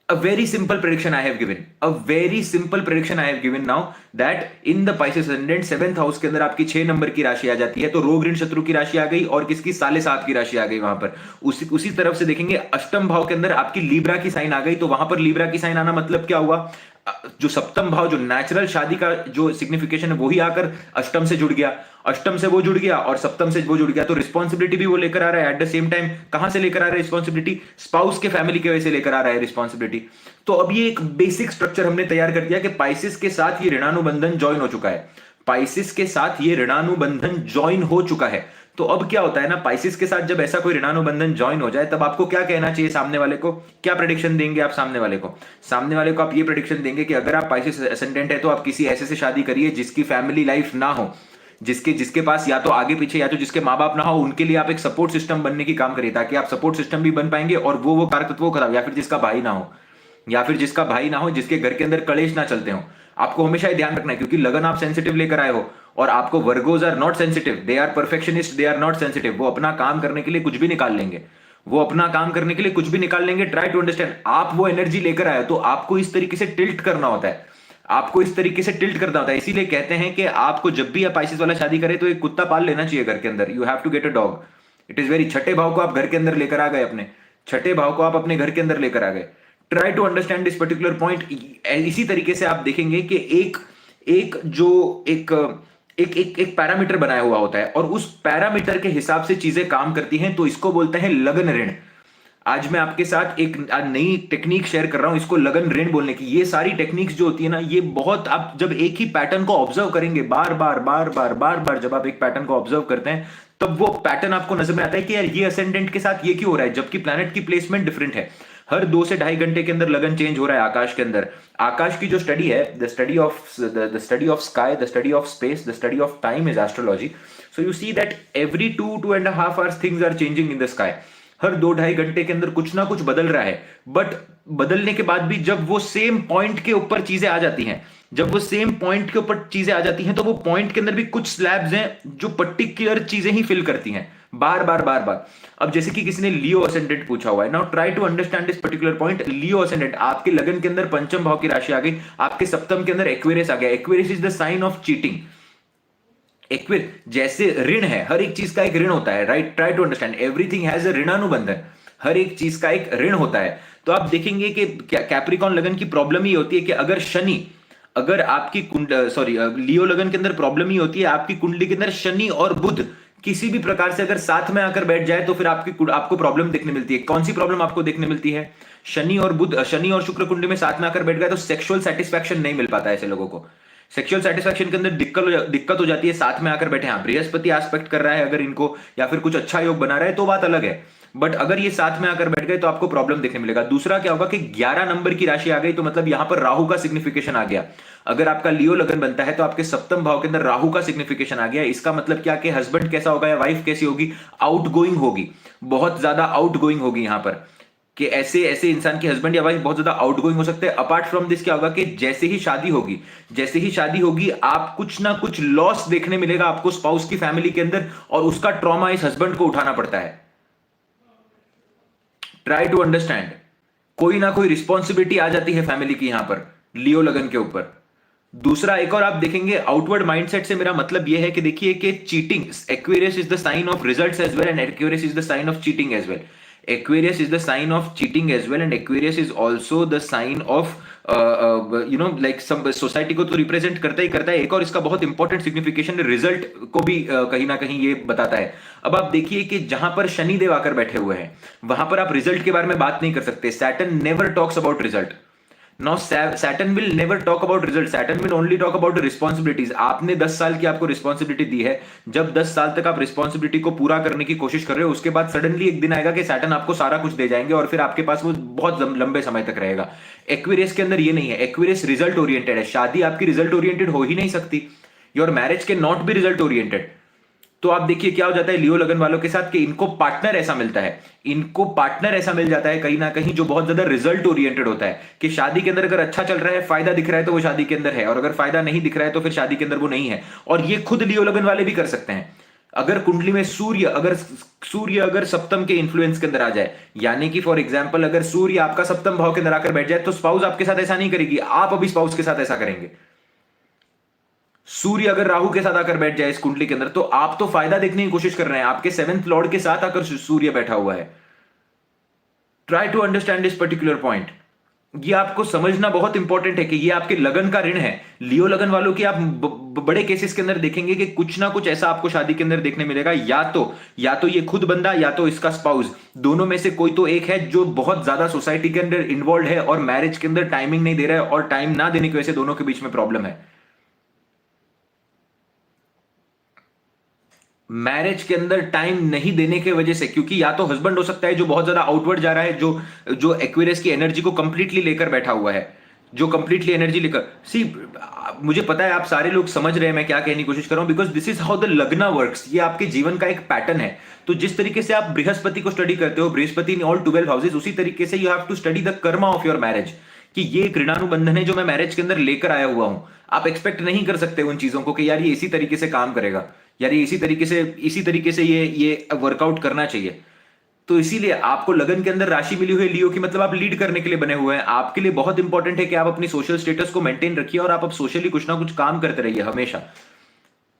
A very simple prediction I have given. A very simple prediction I have given now that in the Pisces ascendant 7th house के अंदर आपकी 6 नंबर की राशि आ जाती है, तो रोग ऋण शत्रु की राशि आ गई और किसकी? साले सात की राशि आ गई। वहां पर उसी तरफ से देखेंगे अष्टम भाव के अंदर आपकी लीब्रा की साइन आ गई, तो वहां पर लीब्रा की साइन आना मतलब क्या हुआ? जो सप्तम भाव जो नेचुरल शादी का जो सिग्निफिकेशन है वही आकर अष्टम से जुड़ गया, अष्टम से वो जुड़ गया और सप्तम से वो जुड़ गया, तो रिस्पॉन्सिबिलिटी भी वो लेकर आ रहा है। एट द सेम टाइम कहां से लेकर आ रहा है रिस्पॉन्सिबिलिटी? स्पाउस के फैमिली की वजह से लेकर आ रहा है रिस्पॉन्सिबिलिटी। तो अब ये एक बेसिक स्ट्रक्चर हमने तैयार कर दिया कि पाइसेस के साथ ये ऋणानुबंधन ज्वाइन हो चुका है। पाइसेस के साथ ये ऋणानुबंधन ज्वाइन हो चुका है। तो अब क्या होता है ना, पाइसेस के साथ जब ऐसा कोई ऋणानुबंधन ज्वाइन हो जाए, तब आपको क्या कहना चाहिए सामने वाले को? क्या प्रेडिक्शन देंगे आप सामने वाले को? सामने वाले को आप ये प्रेडिक्शन देंगे कि अगर आप पाइसेस असेंडेंट है तो आप किसी ऐसे से शादी करिए जिसकी फैमिली लाइफ ना हो, जिसके पास या तो आगे पीछे या तो जिसके माँ बाप ना हो, उनके लिए आप एक सपोर्ट सिस्टम बनने की काम करिए, ताकि आप सपोर्ट सिस्टम भी बन पाएंगे और वो कारक तत्व खराब, या फिर जिसका भाई ना हो, या फिर जिसका भाई ना हो, जिसके घर के अंदर कलेश ना चलते हो। आपको हमेशा ये ध्यान रखना है, क्योंकि लगन आप सेंसिटिव लेकर आए हो, और आपको Virgos are not sensitive, they are perfectionist, they are not sensitive. वो अपना काम करने के लिए कुछ भी निकाल लेंगे, वो अपना काम करने के लिए कुछ भी निकाल लेंगे। ट्राई टू अंडरस्टैंड, आप वो एनर्जी लेकर आए हो तो आपको इस तरीके से टिल्ट करना होता है, आपको इस तरीके से टिल्ट करना होता है। इसीलिए कहते हैं कि आपको जब भी आप आईसीस वाला शादी करे तो एक कुत्ता पाल लेना चाहिए घर के अंदर। You have to get a dog. It is very, छठे भाव को आप घर के अंदर लेकर आ गए, अपने छठे भाव को आप अपने घर के अंदर लेकर आ गए। Try to understand this particular point. इसी तरीके से आप देखेंगे कि एक एक जो एक एक एक एक पैरामीटर बनाया हुआ होता है, और उस पैरामीटर के हिसाब से चीजें काम करती हैं, तो इसको बोलते हैं लगन ऋण। आज मैं आपके साथ एक नई टेक्निक शेयर कर रहा हूं, इसको लगन ऋण बोलने की। ये सारी टेक्निक्स जो होती है ना, ये बहुत, आप जब एक ही पैटर्न को ऑब्जर्व करेंगे बार बार बार बार बार बार, जब आप एक पैटर्न को ऑब्जर्व करते हैं, तब वो पैटर्न आपको नजर में आता है कि यार ये असेंडेंट के साथ ये क्यों हो रहा है, जबकि प्लैनेट की प्लेसमेंट डिफरेंट है। हर 2 से ढाई घंटे के अंदर लगन चेंज हो रहा है आकाश के अंदर। आकाश की जो स्टडी है, the study of sky, the study of space, the study of time is astrology. So you see that every 2-2.5 hours things are changing in the sky. हर 2-2.5 घंटे के अंदर कुछ ना कुछ बदल रहा है। बट बदलने के बाद भी जब वो सेम पॉइंट के ऊपर चीजें आ जाती हैं, जब वो सेम पॉइंट के ऊपर चीजें आ जाती हैं, तो वो पॉइंट के अंदर भी कुछ स्लैब्स हैं जो पर्टिकुलर चीजें ही फिल करती हैं बार बार बार बार। अब जैसे कि किसी ने लियो असेंडेंट पूछा हुआ है, now try to understand this particular point. Leo ascendant, आपके लगन के अंदर पंचम भाव की राशि आ गई, आपके सप्तम के अंदर एक्वेरियस आ गया। Aquarius is the sign of cheating. जैसे ऋण है, हर एक चीज का एक ऋण होता है, right? Try to understand, everything has a ऋणानुबंधन। हर एक चीज का एक ऋण होता है। तो आप देखेंगे कि कैप्रिकॉन लगन की प्रॉब्लम ही होती है कि अगर शनि, अगर आपकी लियो लगन के अंदर प्रॉब्लम ही होती है, आपकी कुंडली के अंदर शनि और बुध किसी भी प्रकार से अगर साथ में आकर बैठ जाए, तो फिर आपको प्रॉब्लम देखने मिलती है। कौन सी प्रॉब्लम आपको देखने मिलती है? शनि और बुध, शनि और शुक्र कुंडली में साथ में आकर बैठ गए तो सेक्सुअल सेटिस्फैक्शन नहीं मिल पाता है ऐसे लोगों को। सेक्सुअल सेटिस्फैक्शन के अंदर दिक्कत हो जाती है साथ में आकर बैठे। हाँ, बृहस्पति एस्पेक्ट कर रहा है अगर इनको, या फिर कुछ अच्छा योग बना रहा है, तो बात अलग है। बट अगर ये साथ में आकर बैठ गए तो आपको प्रॉब्लम देखने मिलेगा। दूसरा क्या होगा कि 11 नंबर की राशि आ गई, तो मतलब यहां पर राहु का सिग्निफिकेशन आ गया। अगर आपका लियो लगन बनता है तो आपके सप्तम भाव के अंदर राहु का सिग्निफिकेशन आ गया। इसका मतलब क्या कि हस्बैंड कैसा होगा या वाइफ कैसी होगी? आउटगोइंग होगी, बहुत ज्यादा आउटगोइंग होगी। यहां पर कि ऐसे ऐसे इंसान के हस्बैंड या वाइफ बहुत ज्यादा आउटगोइंग हो सकते हैं। अपार्ट फ्रॉम दिस क्या होगा कि जैसे ही शादी होगी आप कुछ ना कुछ लॉस देखने मिलेगा आपको स्पाउस की फैमिली के अंदर, और उसका ट्रॉमा इस हस्बैंड को उठाना पड़ता है। ट्राई टू अंडरस्टैंड, कोई ना कोई रिस्पॉन्सिबिलिटी आ जाती है फैमिली की यहां पर लियो लगन के ऊपर। दूसरा एक और आप देखेंगे, आउटवर्ड माइंडसेट से मेरा मतलब यह है कि देखिए कि cheating, Aquarius is the sign of results as well, and Aquarius is the sign of cheating as well. Aquarius is the sign of cheating as well, and Aquarius is also the sign of like some society को तो represent करता ही करता है। एक और इसका बहुत important signification result को भी कहीं ना कहीं ये बताता है। अब आप देखिए कि जहां पर शनि देव आकर बैठे हुए हैं, वहां पर आप रिजल्ट के बारे में बात नहीं कर सकते। Saturn never talks about result. Now Saturn will never talk about results. Saturn will only talk about the responsibilities. आपने 10 साल की आपको रिस्पॉन्सिबिलिटी दी है, जब 10 साल तक आप रिस्पॉन्सिबिलिटी को पूरा करने की कोशिश कर रहे हो, उसके बाद सडनली एक दिन आएगा कि सैटर्न आपको सारा कुछ दे जाएंगे और फिर आपके पास वो बहुत लंबे समय तक रहेगा। एक्वेरियस के अंदर ये नहीं है। एक्वेरियस रिजल्ट ओरिएंटेड है। शादी आपकी रिजल्ट ओरिएंटेड हो ही नहीं सकती। Your marriage can not be result oriented. तो आप देखिए क्या हो जाता है लियो लगन वालों के साथ कि इनको पार्टनर ऐसा मिलता है, इनको पार्टनर ऐसा मिल जाता है कहीं ना कहीं जो बहुत ज्यादा रिजल्ट ओरिएंटेड होता है, कि शादी के अंदर अगर अच्छा चल रहा है, फायदा दिख रहा है, तो वो शादी के अंदर है, और अगर फायदा नहीं दिख रहा है तो फिर शादी के अंदर वो नहीं है। और ये खुद लियो लगन वाले भी कर सकते हैं। अगर कुंडली में सूर्य अगर सप्तम के इन्फ्लुएंस के अंदर आ जाए, यानी कि फॉर एग्जाम्पल अगर सूर्य आपका सप्तम भाव के अंदर आकर बैठ जाए, तो स्पाउस आपके साथ ऐसा नहीं करेगी, आप अभी स्पाउस के साथ ऐसा करेंगे। सूर्य अगर राहु के साथ आकर बैठ जाए इस कुंडली के अंदर, तो आप तो फायदा देखने की कोशिश कर रहे हैं, आपके 7th लॉर्ड के साथ आकर सूर्य बैठा हुआ है। Try to understand this particular point. ये आपको समझना बहुत इंपॉर्टेंट है कि ये आपके लगन का ऋण है। लियो लगन वालों की आप बड़े केसेस के अंदर देखेंगे कि कुछ ना कुछ ऐसा आपको शादी के अंदर देखने मिलेगा, या तो ये खुद बंदा या तो इसका स्पाउस, दोनों में से कोई तो एक है जो बहुत ज्यादा सोसाइटी के अंदर इन्वॉल्व है और मैरिज के अंदर टाइमिंग नहीं दे रहा है, और टाइम ना देने की वजह से दोनों के बीच में प्रॉब्लम है। मैरिज के अंदर टाइम नहीं देने की वजह से, क्योंकि या तो हस्बैंड हो सकता है जो बहुत ज्यादा आउटवर्ड जा रहा है, जो एक्वेरियस की एनर्जी को कंप्लीटली लेकर बैठा हुआ है, जो कंप्लीटली एनर्जी लेकर सी, मुझे पता है आप सारे लोग समझ रहे हैं मैं क्या कहने की कोशिश कर रहा हूं, because this is how the लग्ना वर्क्स। ये आपके जीवन का एक पैटर्न है। तो जिस तरीके से आप बृहस्पति को स्टडी करते हो, बृहस्पति इन ऑल 12 हाउसेज, उसी तरीके से you have to study the karma of your marriage, कि ये एक ऋणानुबंधन है जो मैं मैरिज के अंदर लेकर आया हुआ हूं। आप एक्सपेक्ट नहीं कर सकते उन चीजों को कि यार ये इसी तरीके से काम करेगा, यार ये इसी तरीके से ये वर्कआउट करना चाहिए। तो इसीलिए आपको लगन के अंदर राशि मिली हुई है लियो की, मतलब आप लीड करने के लिए बने हुए हैं। आपके लिए बहुत इंपॉर्टेंट है कि आप अपनी सोशल स्टेटस को मेंटेन रखिए और आप अब सोशली कुछ ना कुछ काम करते रहिए हमेशा।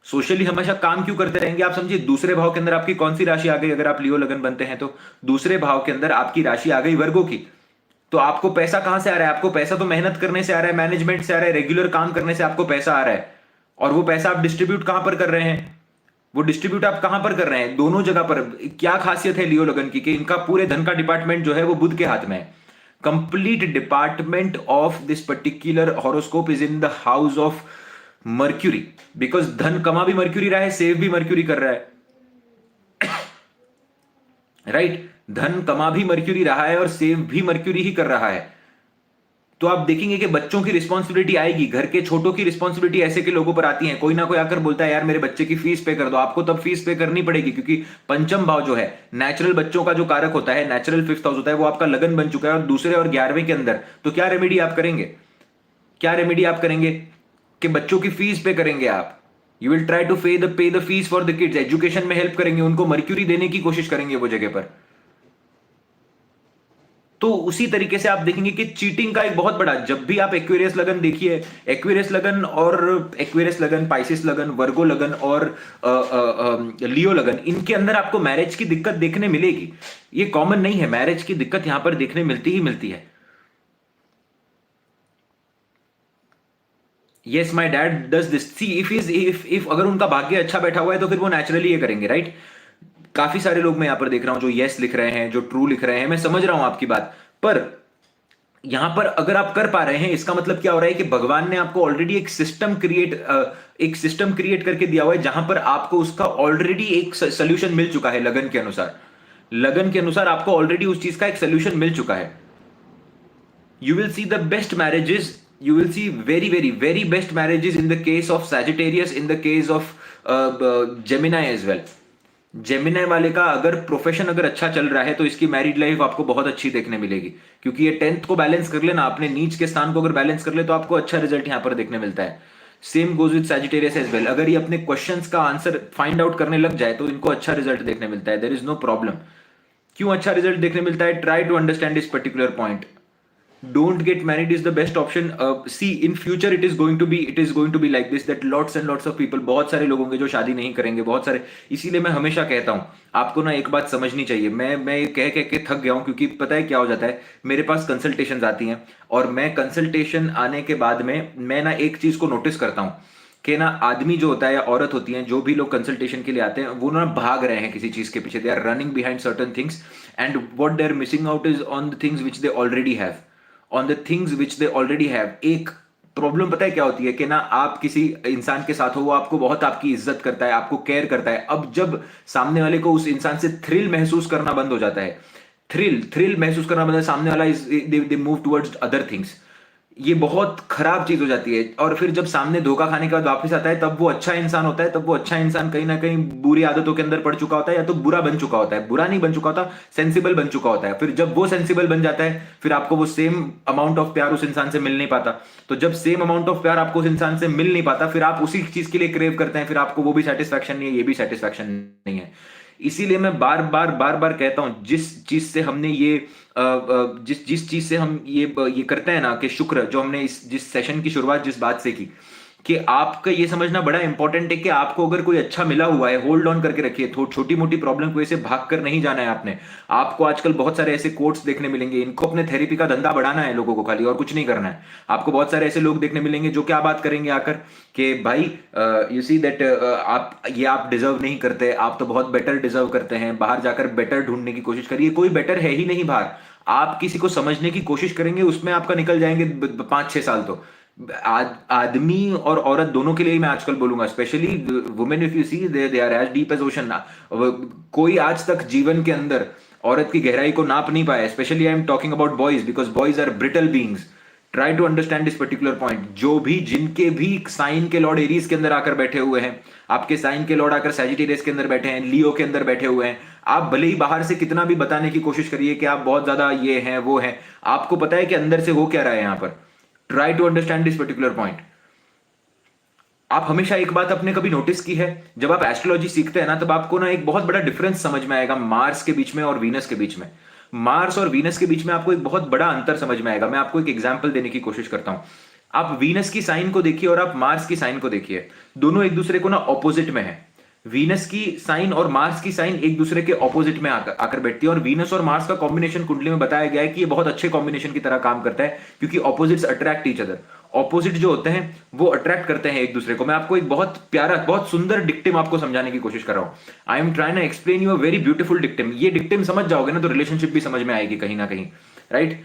सोशली हमेशा काम क्यों करते रहेंगे? आप समझिए, दूसरे भाव के अंदर आपकी कौन सी राशि आ गई? अगर आप लियो लगन बनते हैं तो दूसरे भाव के अंदर आपकी राशि आ गई वर्गो की। तो आपको पैसा कहां से आ रहा है? आपको पैसा तो मेहनत करने से आ रहा है, मैनेजमेंट से आ रहा है, रेगुलर काम करने से आपको पैसा आ रहा है। और वो पैसा आप डिस्ट्रीब्यूट कहां पर कर रहे हैं? वो डिस्ट्रीब्यूट आप कहां पर कर रहे हैं? दोनों जगह पर। क्या खासियत है लियो लगन की कि इनका पूरे धन का डिपार्टमेंट जो है वो बुध के हाथ में है। Complete department of this particular horoscope is in the house of mercury, because धन कमा भी मर्क्यूरी रहा है, सेव भी मर्क्यूरी कर रहा है, राइट? धन कमा भी मर्क्यूरी रहा है और सेव भी मर्क्यूरी ही कर रहा है। तो आप देखेंगे कि बच्चों की रिस्पॉन्सिबिलिटी आएगी, घर के छोटों की रिस्पॉन्सिबिलिटी ऐसे के लोगों पर आती है। कोई ना कोई आकर बोलता है यार मेरे बच्चे की फीस पे कर दो, आपको तब फीस पे करनी पड़ेगी, क्योंकि पंचम भाव जो है नेचुरल बच्चों का जो कारक होता है, नेचुरल 5th हाउस होता है, वो आपका लगन बन चुका है और दूसरे और 11वें के अंदर। तो क्या रेमेडी आप करेंगे? क्या रेमेडी आप करेंगे कि बच्चों की फीस पे करेंगे आप? यू विल ट्राई टू पे the fees for the kids, education में हेल्प करेंगे, उनको मर्क्यूरी देने की कोशिश करेंगे वो जगह पर। तो उसी तरीके से आप देखेंगे कि चीटिंग का एक बहुत बड़ा, जब भी आप एक्वेरियस लगन देखिए, एक्वेरियस लगन, पाइसिस लगन, वर्गो लगन और लियो लगन, इनके अंदर आपको मैरिज की दिक्कत देखने मिलेगी। ये कॉमन नहीं है, मैरिज की दिक्कत यहां पर देखने मिलती ही मिलती है। Yes my dad does this, see if अगर उनका भाग्य अच्छा बैठा हुआ है तो फिर वो नेचुरली ये करेंगे, राइट? काफी सारे लोग मैं यहां पर देख रहा हूं जो यस लिख रहे हैं, जो ट्रू लिख रहे हैं, मैं समझ रहा हूं आपकी बात। पर यहां पर अगर आप कर पा रहे हैं, इसका मतलब क्या हो रहा है कि भगवान ने आपको ऑलरेडी एक सिस्टम क्रिएट करके दिया हुआ है, जहां पर आपको उसका ऑलरेडी एक सोल्यूशन मिल चुका है। लगन के अनुसार आपको ऑलरेडी उस चीज का एक सोल्यूशन मिल चुका है। You will see the best marriages, you will see very best marriages in the case of Sagittarius, in the case of Gemini as well. Gemini वाले का अगर प्रोफेशन अगर अच्छा चल रहा है तो इसकी मैरिड लाइफ आपको बहुत अच्छी देखने मिलेगी, क्योंकि ये 10th को बैलेंस कर लेना, अपने नीच के स्थान को अगर बैलेंस कर ले तो आपको अच्छा रिजल्ट यहां पर देखने मिलता है। Same goes with Sagittarius as well, अगर ये अपने क्वेश्चंस का आंसर फाइंड आउट करने लग जाए तो इनको अच्छा रिजल्ट देखने मिलता है। There is no problem. क्यों अच्छा रिजल्ट देखने मिलता है? Try to understand this particular point. Don't get married is the best option. See, in future it is going to be like this, that lots and lots of people, बहुत सारे लोग होंगे जो शादी नहीं करेंगे, बहुत सारे। इसीलिए मैं हमेशा कहता हूं आपको ना एक बात समझनी चाहिए। मैं कह के थक गया हूं, क्योंकि पता है क्या हो जाता है, मेरे पास कंसल्टेशंस आती हैं और मैं कंसल्टेशन आने के बाद में मैं ना एक चीज को नोटिस करता हूं कि ना आदमी जो होता है या औरत होती है, जो भी लोग कंसल्टेशन के लिए आते हैं, वो ना भाग रहे हैं किसी चीज के पीछे। They are running behind certain things and what they are missing out is on the things which they already have, on the things which they already have. एक प्रॉब्लम पता है क्या होती है कि ना आप किसी इंसान के साथ हो, वो आपको बहुत आपकी इज्जत करता है, आपको केयर करता है। अब जब सामने वाले को उस इंसान से थ्रिल महसूस करना बंद हो जाता है, थ्रिल महसूस करना बंद है, सामने वाला they move towards other things, ये बहुत खराब चीज हो जाती है। और फिर जब सामने धोखा खाने के बाद वापस आता है, तब वो अच्छा इंसान होता है, तब वो अच्छा इंसान कहीं ना कहीं बुरी आदतों के अंदर पड़ चुका होता है, या तो बुरा बन चुका होता है, बुरा नहीं बन चुका होता, सेंसिबल बन चुका होता है। फिर जब वो सेंसिबल बन जाता है, फिर आपको वो सेम अमाउंट ऑफ प्यार उस इंसान से मिल नहीं पाता। तो जब सेम अमाउंट ऑफ प्यार आपको उस इंसान से मिल नहीं पाता, फिर आप उसी चीज के लिए क्रेव करते हैं, फिर आपको वो भी सेटिस्फैक्शन नहीं है, ये भी सेटिस्फैक्शन नहीं है। इसीलिए मैं बार बार कहता हूं, जिस चीज से हमने ये जिस चीज से हम ये करते हैं ना, कि शुक्र, जो हमने जिस सेशन की शुरुआत जिस बात से की, कि आपका ये समझना बड़ा इंपॉर्टेंट है कि आपको अगर कोई अच्छा मिला हुआ है, होल्ड ऑन करके रखिए। छोटी मोटी प्रॉब्लम को ऐसे भाग कर नहीं जाना है आपने। आपको आजकल बहुत सारे ऐसे कोट्स देखने मिलेंगे, इनको अपने थेरेपी का धंधा बढ़ाना है लोगों को खाली, और कुछ नहीं करना है। आपको बहुत सारे ऐसे लोग देखने मिलेंगे जो क्या बात करेंगे आकर कि भाई यू सी दैट आप डिजर्व नहीं करते, आप तो बहुत बेटर डिजर्व करते हैं, बाहर जाकर बेटर ढूंढने की कोशिश करिए। कोई बेटर है ही नहीं बाहर। आप किसी को समझने की कोशिश करेंगे, उसमें आपका निकल जाएंगे 5-6 साल। तो आदमी और औरत दोनों के लिए मैं आजकल बोलूंगा, specially women, if you see they are as deep as ocean. कोई आज तक जीवन के अंदर औरत की गहराई को नाप नहीं पाया। Specially I am talking about boys, because boys are brittle beings. Try to understand this particular point. जो भी जिनके भी साइन के लॉर्ड एरीज के अंदर आकर बैठे हुए हैं, आपके साइन के लॉर्ड आकर सैजिटेरियस के अंदर बैठे हैं, लियो के अंदर बैठे हुए हैं, आप भले ही बाहर से कितना भी बताने की कोशिश करिए कि आप बहुत ज्यादा ये हैं वो हैं, आपको पता है कि अंदर से हो क्या रहा है यहां पर। Try to understand this particular point. आप हमेशा एक बात आपने कभी नोटिस की है, जब आप एस्ट्रोलॉजी सीखते हैं ना, तब आपको ना एक बहुत बड़ा डिफरेंस समझ में आएगा मार्स के बीच में और वीनस के बीच में। मार्स और वीनस के बीच में आपको एक बहुत बड़ा अंतर समझ में आएगा। मैं आपको एक एग्जांपल देने की कोशिश करता हूं। आप वीनस की साइन को देखिए और आप मार्स की साइन को देखिए, दोनों एक दूसरे को ना ऑपोजिट में है। वीनस की साइन और मार्स की साइन एक दूसरे के ऑपोजिट में आकर आकर बैठती है, और वीनस और मार्स का कॉम्बिनेशन कुंडली में बताया गया है कि ये बहुत अच्छे कॉम्बिनेशन की तरह काम करता है, क्योंकि opposites attract each other. Opposite जो होते हैं वो अट्रैक्ट करते हैं एक दूसरे को। मैं आपको एक बहुत प्यारा, बहुत सुंदर डिक्टिम आपको समझाने की कोशिश कर रहा हूं। I am trying to explain you a very beautiful dictum. ये डिक्टिम समझ जाओगे ना तो रिलेशनशिप भी समझ में आएगी कहीं ना कहीं, राइट।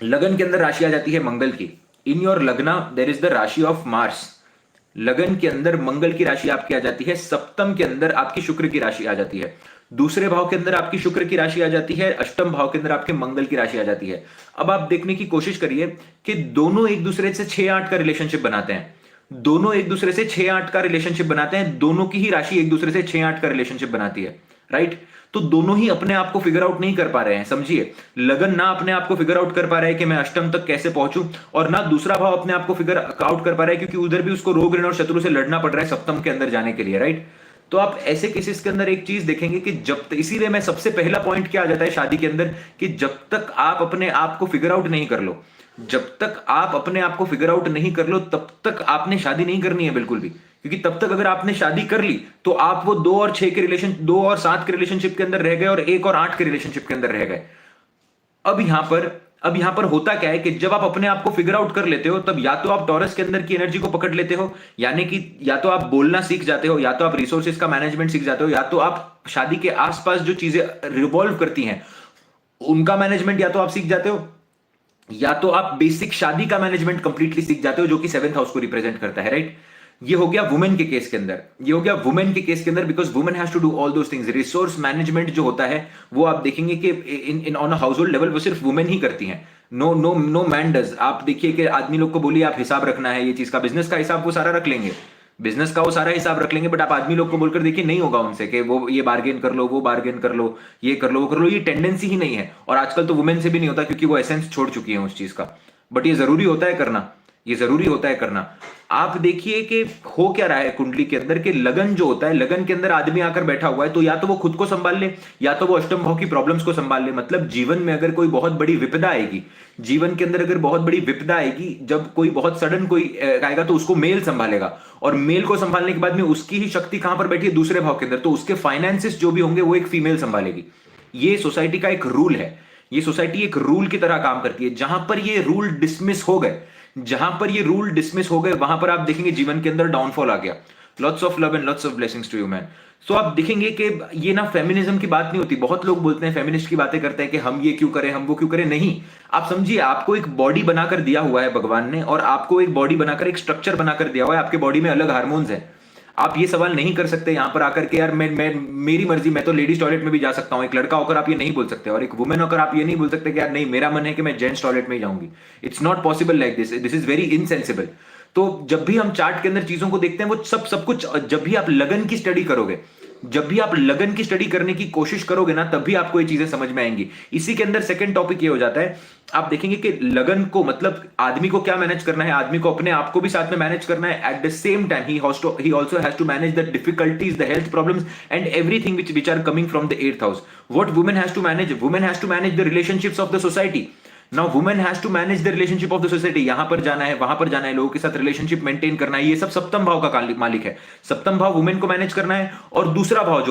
लगन के अंदर राशि आ जाती है मंगल की। इन योर लग्ना देयर इज द राशि ऑफ मार्स। लगन के अंदर मंगल की राशि आपकी आ जाती है, सप्तम के अंदर आपकी शुक्र की राशि आ जाती है, दूसरे भाव के अंदर आपकी शुक्र की राशि आ जाती है, अष्टम भाव के अंदर आपके मंगल की राशि आ जाती है। अब आप देखने की कोशिश करिए कि दोनों एक दूसरे से 6-8 का रिलेशनशिप बनाते हैं, दोनों एक दूसरे से 6-8 का रिलेशनशिप बनाते हैं, दोनों की ही राशि एक दूसरे से 6-8 का रिलेशनशिप बनाती है, राइट। तो दोनों ही अपने आप को फिगर आउट नहीं कर पा रहे हैं, समझिए। लगन ना अपने आप को फिगर आउट कर पा रहा है कि मैं अष्टम तक कैसे पहुंचूं, और ना दूसरा भाव अपने आप को फिगर आउट कर पा रहा है, क्योंकि उधर भी उसको रोग ऋण और शत्रु से लड़ना पड़ रहा है सप्तम के अंदर जाने के लिए, राइट। तो आप ऐसे केसेस के अंदर एक चीज देखेंगे कि इसीलिए मैं सबसे पहला पॉइंट क्या आ जाता है शादी के अंदर, कि जब तक आप अपने आप को फिगर आउट नहीं कर लो, जब तक आप अपने आप को फिगर आउट नहीं कर लो, तब तक आपने शादी नहीं करनी है बिल्कुल भी। क्योंकि तब तक अगर आपने शादी कर ली तो आप वो 2 और 6 के रिलेशन, 2 और 7 के रिलेशनशिप के अंदर रह गए और 1 और 8 के रिलेशनशिप के अंदर रह गए। अब यहां पर होता क्या है कि जब आप अपने आप को फिगर आउट कर लेते हो, तब या तो आप टॉरस के अंदर की एनर्जी को पकड़ लेते हो, यानी कि या तो आप बोलना सीख जाते हो, या तो आप रिसोर्सेज का मैनेजमेंट सीख जाते हो, या तो आप शादी के आसपास जो चीजें रिवॉल्व करती हैं उनका मैनेजमेंट या तो आप सीख जाते हो, या तो आप बेसिक शादी का मैनेजमेंट कंप्लीटली सीख जाते हो, जो कि 7th हाउस को रिप्रेजेंट करता है, राइट। ये हो गया वुमेन के केस के अंदर, ये हो गया वुमेन के केस के अंदर, because women has to do all those things. Resource management जो होता है वो आप देखेंगे कि in on a household level वो सिर्फ वुमेन ही करती हैं, no no no man does. आप देखिए कि आदमी लोग को बोलिए आप हिसाब रखना है ये चीज का, बिजनेस का हिसाब वो सारा रख लेंगे, बिजनेस का वो सारा हिसाब रख लेंगे, बट आप आदमी लोग को बोलकर देखिए नहीं होगा उनसे कि वो ये बार्गेन कर लो, वो बार्गेन कर लो, ये कर लो, वो कर लो, ये टेंडेंसी ही नहीं है। और आजकल तो वुमेन से भी नहीं होता, क्योंकि वो एसेंस छोड़ चुकी है उस चीज का। बट ये जरूरी होता है करना, ये जरूरी होता है करना। आप देखिए कि हो क्या रहा है कुंडली के अंदर, कि लगन जो होता है, लगन के अंदर आदमी आकर बैठा हुआ है, तो या तो वो खुद को संभाल ले, या तो वो अष्टम भाव की प्रॉब्लम्स को संभाल ले। मतलब जीवन में अगर कोई बहुत बड़ी विपदा आएगी, जीवन के अंदर अगर बहुत बड़ी विपदा आएगी, जब कोई बहुत सडन कोई आएगा, तो उसको मेल संभालेगा, और मेल को संभालने के बाद में उसकी ही शक्ति कहां पर बैठी है, दूसरे भाव के अंदर, तो उसके फाइनेंसेस जो भी होंगे वो एक फीमेल संभालेगी। ये सोसाइटी का एक रूल है, ये सोसाइटी एक रूल की तरह काम करती है। जहां पर ये रूल डिसमिस हो गए, जहां पर ये रूल डिसमिस हो गए, वहां पर आप देखेंगे जीवन के अंदर डाउनफॉल आ गया। Lots of love and lots of blessings to you man. So आप देखेंगे कि ये ना फेमिनिज्म की बात नहीं होती। बहुत लोग बोलते हैं, फेमिनिस्ट की बातें करते हैं कि हम ये क्यों करें, हम वो क्यों करें। नहीं, आप समझिए, आपको एक बॉडी बनाकर दिया हुआ है भगवान ने, और आपको एक बॉडी बनाकर, एक स्ट्रक्चर बनाकर दिया हुआ है। आपके बॉडी में अलग हार्मोन्स हैं। आप ये सवाल नहीं कर सकते यहां पर आकर के यार मैं मेरी मर्जी, मैं तो लेडीज टॉयलेट में भी जा सकता हूं। एक लड़का होकर आप ये नहीं बोल सकते, और एक वुमेन होकर आप ये नहीं बोल सकते कि यार नहीं, मेरा मन है कि मैं जेंट्स टॉयलेट में ही जाऊंगी। It's not possible like this, this is very insensible. तो जब भी हम चार्ट के अंदर चीजों को देखते हैं, वो सब कुछ, जब भी आप लगन की स्टडी करोगे, जब भी आप लगन की स्टडी करने की कोशिश करोगे ना, तब भी आपको ये चीजें समझ में आएंगी। इसी के अंदर सेकंड टॉपिक ये हो जाता है, आप देखेंगे कि लगन को, मतलब आदमी को क्या मैनेज करना है, आदमी को अपने आप को भी साथ में मैनेज करना है। At the same time he also has to manage the difficulties, the health problems and everything which are coming from the 8th house. What woman has to manage? Woman has to manage the relationships of the society. Now woman has to manage the relationship of the society. यहां पर जाना है, वहां पर जाना है, लोगों के साथ रिलेशनशिप मेंटेन करना है, ये सब सप्तम भाव का मालिक है। सप्तम भाव वुमेन को मैनेज करना है। और दूसरा भाव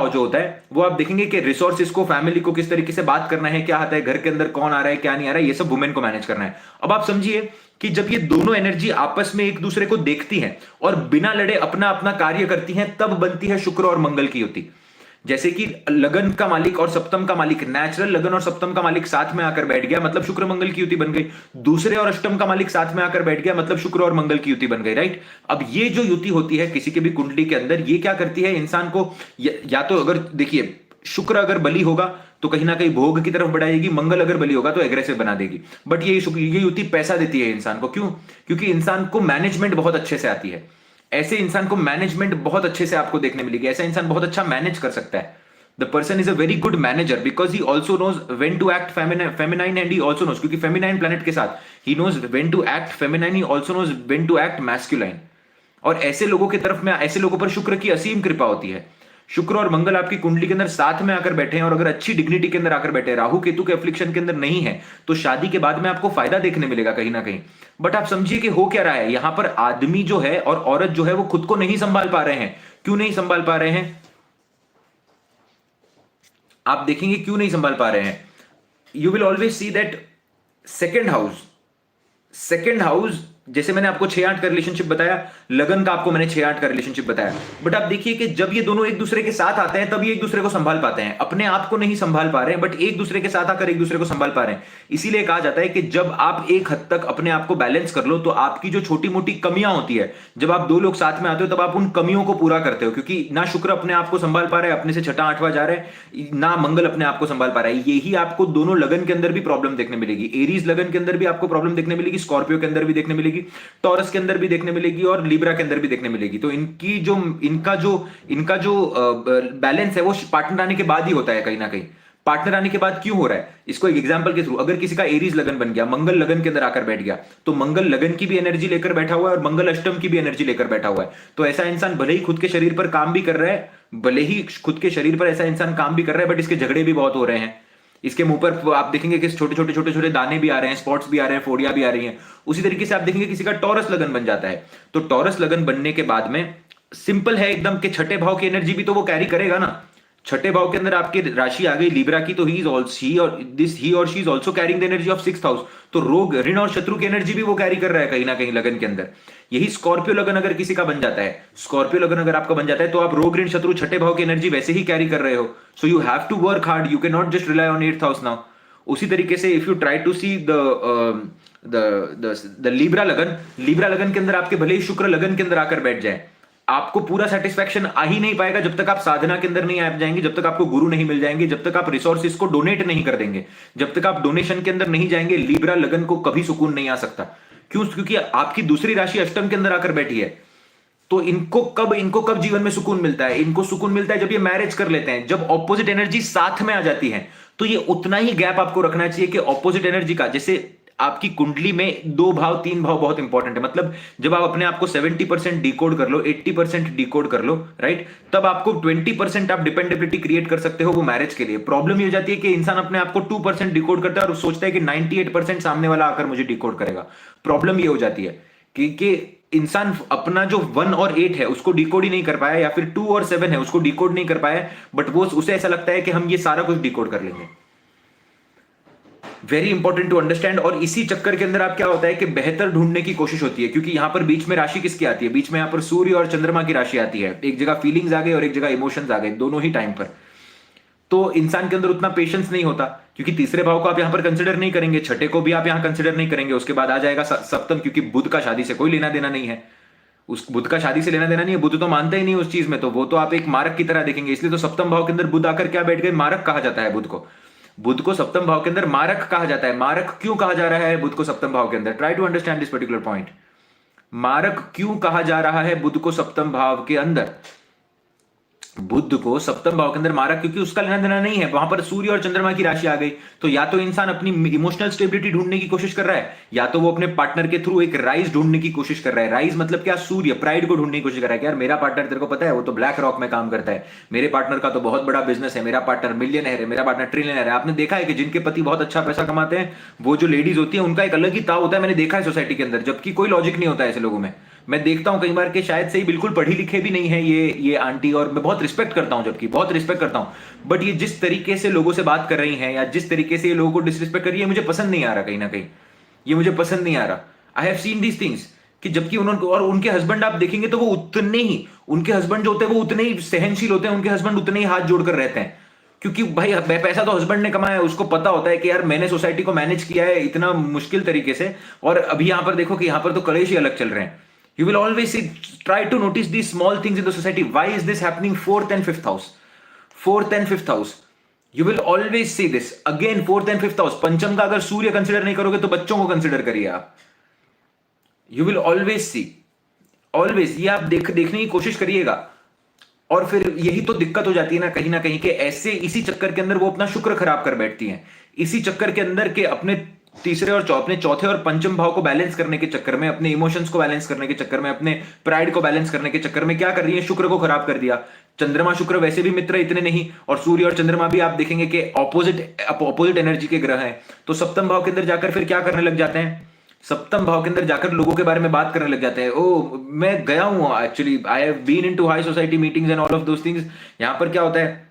जो होता है, वो आप देखेंगे कि रिसोर्सेज को, फैमिली को किस तरीके से बात करना है, क्या आता है घर के अंदर, कौन आ रहा है, क्या नहीं आ रहा है, ये सब वुमेन को मैनेज करना है। अब आप समझिए कि जब ये दोनों एनर्जी आपस में एक दूसरे को देखती हैं और बिना लड़े अपना अपना कार्य करती हैं, तब बनती है शुक्र और मंगल की युति। जैसे कि लगन का मालिक और सप्तम का मालिक, नेचुरल लगन और सप्तम का मालिक साथ में आकर बैठ गया, मतलब शुक्र मंगल की युति बन गई। दूसरे और अष्टम का मालिक साथ में आकर बैठ गया, मतलब शुक्र और मंगल की युति बन गई, राइट। अब ये जो युति होती है किसी के भी कुंडली के अंदर, ये क्या करती है इंसान को, या तो अगर देखिए शुक्र अगर बली होगा तो कहीं ना कहीं भोग की तरफ बढ़ाएगी, मंगल अगर बली होगा तो एग्रेसिव बना देगी। बट ये युति पैसा देती है इंसान को। क्यों? क्योंकि इंसान को मैनेजमेंट बहुत अच्छे से आती है। ऐसे इंसान को मैनेजमेंट बहुत अच्छे से आपको देखने मिलेगी। ऐसा इंसान बहुत अच्छा मैनेज कर सकता है। The person is a very good manager because he also knows when to act feminine and he also knows, क्योंकि फेमिनाइन प्लैनेट के साथ he knows when to act feminine, he also knows when to act masculine. और ऐसे लोगों की तरफ में, ऐसे लोगों पर शुक्र की असीम कृपा होती है। शुक्र और मंगल आपकी कुंडली के अंदर साथ में आकर बैठे हैं और अगर अच्छी डिग्निटी के अंदर आकर बैठे हैं, राहु केतु के अफ्लिक्शन के अंदर नहीं है, तो शादी के बाद में आपको फायदा देखने मिलेगा कहीं ना कहीं। बट आप समझिए कि हो क्या रहा है यहां पर, आदमी जो है और औरत जो है वो खुद को नहीं संभाल पा रहे हैं। क्यों नहीं संभाल पा रहे हैं? आप देखेंगे क्यों नहीं संभाल पा रहे हैं। You will always see that second house, जैसे मैंने आपको 6-8 का रिलेशनशिप बताया, लगन का आपको मैंने 6-8 का रिलेशनशिप बताया। बट आप देखिए कि जब ये दोनों एक दूसरे के साथ आते हैं तब ये एक दूसरे को संभाल पाते हैं। अपने आप को नहीं संभाल पा रहे हैं, बट एक दूसरे के साथ आकर एक दूसरे को संभाल पा रहे हैं। इसीलिए कहा जाता है कि जब आप एक हद तक अपने आप को बैलेंस कर लो तो आपकी जो छोटी मोटी कमियां होती है, जब आप दो लोग साथ में आते हो तब आप उन कमियों को पूरा करते हो। क्योंकि ना शुक्र अपने आप को संभाल पा रहा है, अपने से 6वां-8वां जा रहा है, ना मंगल अपने आप को संभाल पा रहा है। यही आपको दोनों लगन के अंदर भी प्रॉब्लम देखने मिलेगी। एरीज लगन के अंदर भी आपको प्रॉब्लम देखने मिलेगी, स्कॉर्पियो के अंदर भी देखने मिलेगी, टॉरस के अंदर भी देखने मिलेगी और लिब्रा के अंदर भी देखने मिलेगी। तो इनका जो बैलेंस है वो पार्टनर आने के बाद ही होता है कहीं ना कहीं। पार्टनर आने के बाद क्यों हो रहा है, इसको एक एग्जांपल के थ्रू, अगर किसी का एरीज लगन बन गया, मंगल लगन के अंदर आकर बैठ गया, तो मंगल लगन की भी एनर्जी लेकर बैठा हुआ है और मंगल अष्टम की भी एनर्जी लेकर बैठा हुआ है। तो ऐसा इंसान भले ही खुद के शरीर पर काम भी कर रहा है, भले ही खुद के शरीर पर ऐसा इंसान काम भी कर रहा है, बट इसके झगड़े भी बहुत हो रहे हैं। इसके मुंह पर आप देखेंगे कि छोटे छोटे दाने भी आ रहे हैं, स्पॉट्स भी आ रहे हैं, फोड़ियां भी आ रही हैं। उसी तरीके से आप देखेंगे किसी का टॉरस लगन बन जाता है, तो टॉरस लगन बनने के बाद में सिंपल है एकदम कि छठे भाव की एनर्जी भी तो वो कैरी करेगा ना। छठे भाव के अंदर आपकी राशि आ गई लिब्रा की, तो ही और she is also carrying the energy of 6th house. तो रोग, ऋण और शत्रु की एनर्जी भी वो कैरी कर रहा है कहीं ना कहीं लगन के अंदर। यही स्कॉर्पियो लगन अगर किसी का बन जाता है, स्कॉर्पियो लगन अगर आपका बन जाता है, तो आप रोग, ऋण, शत्रु, छठे भाव की एनर्जी वैसे ही कैरी कर रहे हो। So you have to work hard, you can not just rely on 8th house now. उसी तरीके से if you try to see the libra लगन के अंदर आपके भले ही शुक्र लगन के अंदर आकर बैठ जाए, आपको पूरा सेटिस्फैक्शन आ ही नहीं पाएगा जब तक आप साधना के अंदर नहीं आ जाएंगे, जब तक आपको गुरु नहीं मिल जाएंगे, जब तक आप रिसोर्सेज को डोनेट नहीं कर देंगे, जब तक आप डोनेशन के अंदर नहीं जाएंगे, लिब्रा लगन को कभी सुकून नहीं आ सकता। क्यों? क्योंकि आपकी दूसरी राशि अष्टम के अंदर आकर बैठी है। तो इनको कब जीवन में सुकून मिलता है? इनको सुकून मिलता है जब ये मैरिज कर लेते हैं, जब ऑपोजिट एनर्जी साथ में आ जाती है। तो ये उतना ही गैप आपको रखना चाहिए कि ऑपोजिट एनर्जी का, जैसे आपकी कुंडली में 2 भाव 3 भाव बहुत इंपॉर्टेंट है। मतलब जब आप अपने आप को 70% डिकोड कर लो, 80% डिकोड कर लो, राइट, तब आपको 20% आप डिपेंडेबिलिटी क्रिएट कर सकते हो वो मैरिज के लिए। प्रॉब्लम ये हो जाती है कि इंसान अपने आप को 2% डिकोड करता है और सोचता है कि 98% सामने वाला आकर मुझे डिकोड करेगा। प्रॉब्लम ये हो जाती है कि इंसान अपना जो 1 और 8 है उसको डिकोड ही नहीं कर पाया, या फिर 2 और 7 है उसको डिकोड नहीं कर पाया, बट वो उसे ऐसा लगता है कि हम ये सारा कुछ डिकोड कर लेंगे। Very important to understand. और इसी चक्कर के अंदर आप क्या होता है कि बेहतर ढूंढने की कोशिश होती है, क्योंकि यहां पर बीच में राशि किसकी आती है? बीच में यहां पर सूर्य और चंद्रमा की राशि आती है। एक जगह फीलिंग्स आ गई और एक जगह इमोशंस आ गए, दोनों ही टाइम पर। तो इंसान के अंदर उतना पेशेंस नहीं होता, क्योंकि तीसरे भाव को आप यहां पर कंसिडर नहीं करेंगे, छठे को भी आप यहां कंसिडर नहीं करेंगे, उसके बाद आ जाएगा सप्तम, क्योंकि बुध का शादी से कोई लेना देना नहीं है। उस बुध का शादी से लेना देना नहीं है, बुध तो मानते ही नहीं उस चीज में, तो वो तो आप एक मारक की तरह देखेंगे। इसलिए तो सप्तम भाव के अंदर बुध आकर क्या बैठ गए? मारक कहा जाता है बुध को। बुध को सप्तम भाव के अंदर मारक कहा जाता है। मारक क्यों कहा जा रहा है बुध को सप्तम भाव के अंदर? Try to understand this particular point. मारक क्यों कहा जा रहा है बुध को सप्तम भाव के अंदर? बुध को सप्तम भाव के अंदर मारक, क्योंकि उसका लेना देना नहीं है, वहां पर सूर्य और चंद्रमा की राशि आ गई। तो या तो इंसान अपनी इमोशनल स्टेबिलिटी ढूंढने की कोशिश कर रहा है, या तो वो अपने पार्टनर के थ्रू एक राइज ढूंढने की कोशिश कर रहा है। राइज मतलब क्या? सूर्य, प्राइड को ढूंढने की कोशिश कर रहा है कि यार मेरा पार्टनर, तेरे को पता है वो तो ब्लैक रॉक में काम करता है, मेरे पार्टनर का तो बहुत बड़ा बिजनेस है, मेरा पार्टनर मिलियनर है, मेरा पार्टनर ट्रिलियनर है। आपने देखा है कि जिनके पति बहुत अच्छा पैसा कमाते हैं, वो जो लेडीज होती है उनका एक अलग ही ताव होता है। मैंने देखा है सोसाइटी के अंदर, जबकि कोई लॉजिक नहीं होता है ऐसे लोगों में। मैं देखता हूं कई बार कि शायद से ही बिल्कुल पढ़ी लिखे भी नहीं है ये आंटी, और मैं बहुत रिस्पेक्ट करता हूं, जबकि बहुत रिस्पेक्ट करता हूं, बट ये जिस तरीके से लोगों से बात कर रही हैं या जिस तरीके से ये लोगों को डिसरिस्पेक्ट कर रही है, मुझे पसंद नहीं आ रहा। कहीं ना कहीं ये मुझे पसंद नहीं आ रहा। I have seen these things कि जबकि उन्होंने, और उनके हस्बैंड आप देखेंगे तो वो उतने ही, उनके हस्बैंड जो होते हैं वो उतने ही सहनशील होते हैं, उनके हस्बैंड उतने ही हाथ जोड़कर रहते हैं। क्योंकि भाई पैसा तो हस्बैंड ने कमाया है, उसको पता होता है कि यार मैंने सोसाइटी को मैनेज किया है इतना मुश्किल तरीके से, और अभी यहां पर देखो कि यहां पर तो कलेश ही अलग चल रहे हैं। You will always see, try to notice these small things in the society. Why is this happening? 4th and 5th house. Fourth and fifth house, you will always see this again. Fourth and fifth house, पंचम का अगर सूर्य consider नहीं करोगे तो बच्चों को consider करिए आप। You will always see, always, ये आप देखने की कोशिश करिएगा। और फिर यही तो दिक्कत हो जाती है ना कहीं के ऐसे, इसी चक्कर के अंदर वो अपना शुक्र खराब कर बैठती हैं। इसी चक्कर के अंदर के अपने तीसरे और अपने चौथे और पंचम भाव को बैलेंस करने के चक्कर में, अपने इमोशंस को बैलेंस करने के चक्कर में, अपने प्राइड को बैलेंस करने के चक्कर में क्या कर रही है, शुक्र को खराब कर दिया। चंद्रमा शुक्र वैसे भी मित्र इतने नहीं, और सूर्य और चंद्रमा भी आप देखेंगे कि ऑपोजिट एनर्जी के ग्रह हैं। तो सप्तम भाव के अंदर जाकर फिर क्या करने लग जाते हैं, सप्तम भाव के अंदर जाकर लोगों के बारे में बात करने लग जाते हैं। ओ, मैं गया हूं actually, I have been into high society meetings and all of those things. यहां पर क्या होता है,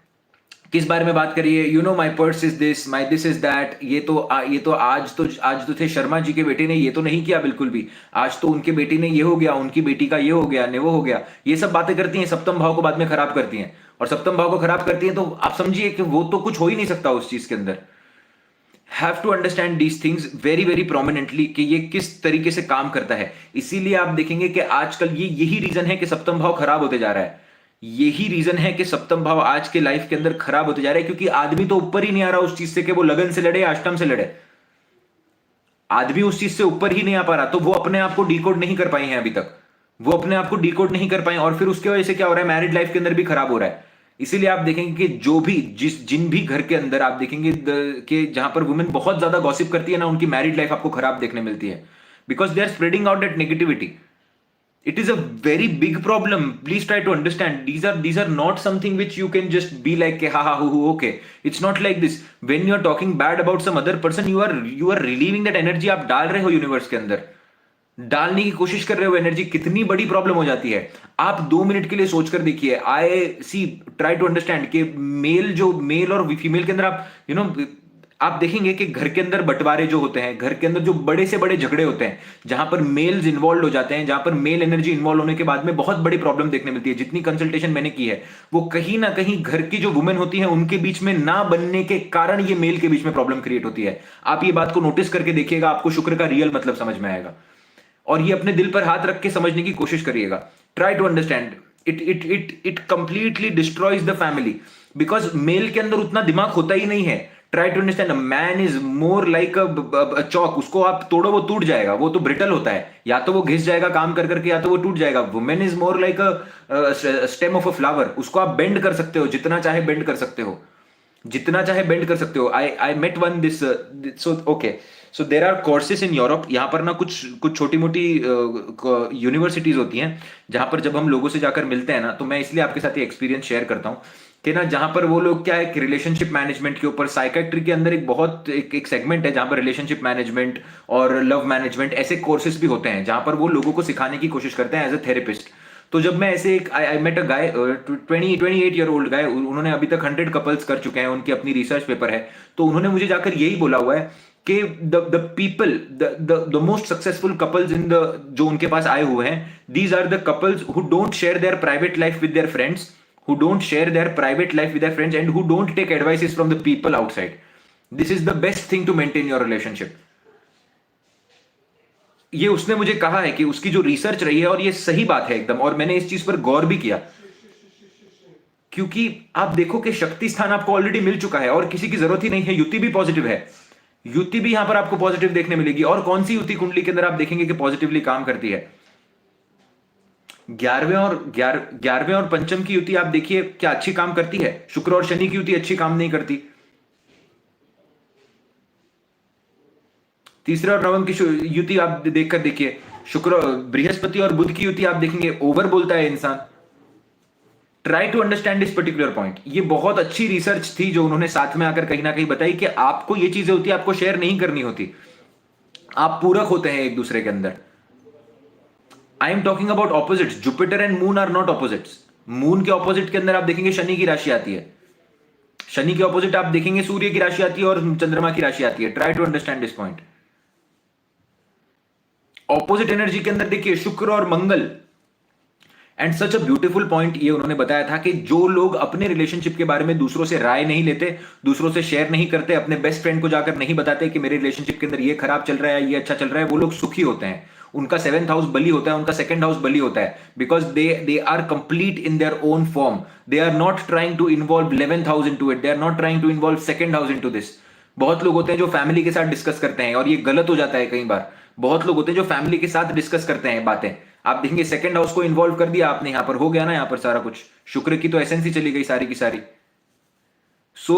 किस बारे में बात करिए, you know my purse is this, my this is that. ये तो आज तो थे शर्मा जी के बेटे ने ये तो नहीं किया बिल्कुल भी, आज तो उनके बेटी ने ये हो गया, उनकी बेटी का ये हो गया, ने वो हो गया। ये सब बातें करती हैं, सप्तम भाव को बाद में खराब करती हैं। और सप्तम भाव को खराब करती हैं तो आप समझिए कि वो तो कुछ हो ही नहीं सकता उस चीज के अंदर। Have to understand these things very very prominently कि ये किस तरीके से काम करता है। इसीलिए आप देखेंगे कि आजकल यही रीजन है कि सप्तम भाव खराब होते जा रहा है। यही रीजन है कि सप्तम भाव आज के लाइफ के अंदर खराब होते जा रहा है, क्योंकि आदमी तो ऊपर ही नहीं आ रहा उस चीज से कि वो लगन से लड़े, अष्टम से लड़े। आदमी उस चीज से ऊपर ही नहीं आ पा रहा, तो वो अपने आप को डिकोड नहीं कर पाए हैं अभी तक, वो अपने आप को डिकोड नहीं कर पाए। और फिर उसके वजह से क्या हो रहा है, मैरिड लाइफ के अंदर भी खराब हो रहा है। इसीलिए आप देखेंगे कि जो भी जिन भी घर के अंदर आप देखेंगे कि जहां पर वुमेन बहुत ज्यादा गॉसिप करती है ना, उनकी मैरिड लाइफ आपको खराब देखने मिलती है, because they are spreading out that negativity. It is a very big problem. Please try to understand. These are not something which you can just be like ha ha hu okay. It's not like this. When you are talking bad about some other person, you are relieving that energy आप डाल रहे हो universe के अंदर, डालने की कोशिश कर रहे हो एनर्जी। कितनी बड़ी प्रॉब्लम हो जाती है। आप 2 मिनट के लिए सोचकर देखिए। आई सी, ट्राई टू अंडरस्टैंड कि मेल और फीमेल के अंदर आप आप देखेंगे कि घर के अंदर बंटवारे जो होते हैं, घर के अंदर जो बड़े से बड़े झगड़े होते हैं, जहां पर मेल्स इन्वॉल्व हो जाते हैं, जहां पर मेल एनर्जी इन्वॉल्व होने के बाद में बहुत बड़ी प्रॉब्लम देखने मिलती है। जितनी कंसल्टेशन मैंने की है, वो कहीं ना कहीं घर की जो वुमेन होती है उनके बीच में ना बनने के कारण ये मेल के बीच में प्रॉब्लम क्रिएट होती है। आप ये बात को नोटिस करके देखिएगा, आपको शुक्र का रियल मतलब समझ में आएगा। और ये अपने दिल पर हाथ रख के समझने की कोशिश करिएगा। Try to understand it completely destroys the family, because male के अंदर उतना दिमाग होता ही नहीं है। Try to understand, man is more like a chalk, उसको आप तोड़ो वो टूट जाएगा, वो तो ब्रिटल होता है, या तो वो घिस जाएगा काम कर करके, या तो वो टूट जाएगा। Women is more like a stem of a flower, उसको आप बेंड कर सकते हो, जितना चाहे बेंड कर सकते हो, जितना चाहे बेंड कर सकते हो। I met one this, so okay, so there are courses in Europe. यहाँ पर ना कुछ छोटी मोटी यूनिवर्सिटीज होती हैं, जहां पर जब हम लोगों से जाकर मिलते हैं ना, तो मैं इसलिए आपके साथ ये एक्सपीरियंस शेयर करता हूँ कि ना, जहां पर वो लोग क्या है कि रिलेशनशिप मैनेजमेंट के ऊपर, साइकेट्री के अंदर एक सेगमेंट है जहां पर रिलेशनशिप मैनेजमेंट और लव मैनेजमेंट ऐसे कोर्सेज भी होते हैं, जहां पर वो लोगों को सिखाने की कोशिश करते हैं एज अ थेरेपिस्ट। तो जब मैं ऐसे एक I met a guy, 28-year-old गाय, उन्होंने अभी तक 100 कपल्स कर चुके हैं, उनकी अपनी रिसर्च पेपर है। तो उन्होंने मुझे जाकर यही बोला हुआ है कि the people, the most successful couples in the, जो उनके पास आए हुए हैं, these are the couples who don't share their private life with their friends, who don't share their private life with their friends, and who don't take advices from the people outside. This is the best thing to maintain your relationship. ये उसने मुझे कहा है कि उसकी जो research रही है, और ये सही बात है एकदम, और मैंने इस चीज पर गौर भी किया, क्योंकि आप देखो कि शक्ति स्थान आपको ऑलरेडी मिल चुका है और किसी की जरूरत ही नहीं है। युति भी पॉजिटिव है, युति भी यहां पर आपको पॉजिटिव देखने मिलेगी। और कौन सी युति कुंडली के अंदर आप देखेंगे कि पॉजिटिवली काम करती है? 11वें और पंचम की युति आप देखिए क्या अच्छी काम करती है। शुक्र और शनि की युति अच्छी काम नहीं करती। तीसरे और नवम की युति आप देखकर देखिए, शुक्र, बृहस्पति और बुध की युति आप देखेंगे ओवर बोलता है इंसान। Try to understand this particular point. ये बहुत अच्छी रिसर्च थी जो उन्होंने साथ में आकर कहीं ना कहीं बताई कि आपको ये चीजें होती है, आपको शेयर नहीं करनी होती, आप पूरक होते हैं एक दूसरे के अंदर। I am talking about opposites. Jupiter and moon are not opposites. Moon के ऑपोजिट के अंदर आप देखेंगे शनि की राशि आती है, शनि के ऑपोजिट आप देखेंगे सूर्य की राशि आती है और चंद्रमा की राशि आती है। Try to understand this point. Opposite energy के अंदर देखिए शुक्र और मंगल। And such a beautiful point ये उन्होंने बताया था कि जो लोग अपने रिलेशनशिप के बारे में दूसरों से राय नहीं लेते, दूसरों से शेयर नहीं करते, अपने बेस्ट फ्रेंड को जाकर नहीं बताते कि मेरे रिलेशनशिप के अंदर ये खराब चल रहा है, ये अच्छा चल रहा है, वो लोग सुखी होते हैं। उनका 7th हाउस बली होता है, उनका 2nd हाउस बली होता है, because they are complete in their own form. They are not trying to involve 11th house into it, they are not trying to involve 2nd house into this. बहुत लोग होते हैं जो फैमिली के साथ डिस्कस करते हैं, और ये गलत हो जाता है कई बार. बहुत लोग होते हैं जो फैमिली के साथ डिस्कस करते हैं बातें. आप देखेंगे 2nd हाउस को इन्वॉल्व कर दिया आपने, यहां पर हो गया ना, यहां पर सारा कुछ शुक्र की तो एसेंस ही चली गई सारी की सारी. So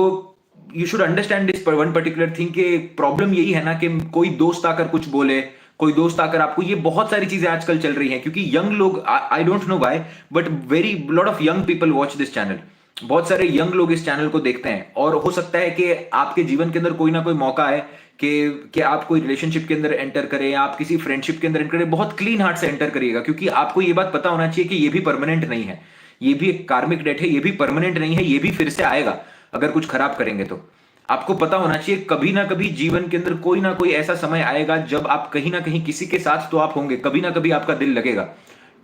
you should understand this one particular thing के प्रॉब्लम यही है ना कि कोई दोस्त आकर कुछ बोले, कोई दोस्त आकर आपको, ये बहुत सारी चीजें आजकल चल रही हैं क्योंकि यंग लोग, I don't know why, but very lot of young people watch this channel. बहुत सारे यंग लोग इस चैनल को देखते हैं, और हो सकता है कि आपके जीवन के अंदर कोई ना कोई मौका आए कि आप कोई रिलेशनशिप के अंदर एंटर करें, आप किसी फ्रेंडशिप के अंदर एंटर करें. बहुत क्लीन हार्ट से एंटर करिएगा, क्योंकि आपको ये बात पता होना चाहिए कि ये भी परमानेंट नहीं है, ये भी एक कार्मिक डेट है, ये भी परमानेंट नहीं है, ये भी फिर से आएगा अगर कुछ खराब करेंगे तो. आपको पता होना चाहिए कभी ना कभी जीवन के अंदर कोई ना कोई ऐसा समय आएगा जब आप कहीं ना कहीं किसी के साथ तो आप होंगे, कभी ना कभी आपका दिल लगेगा.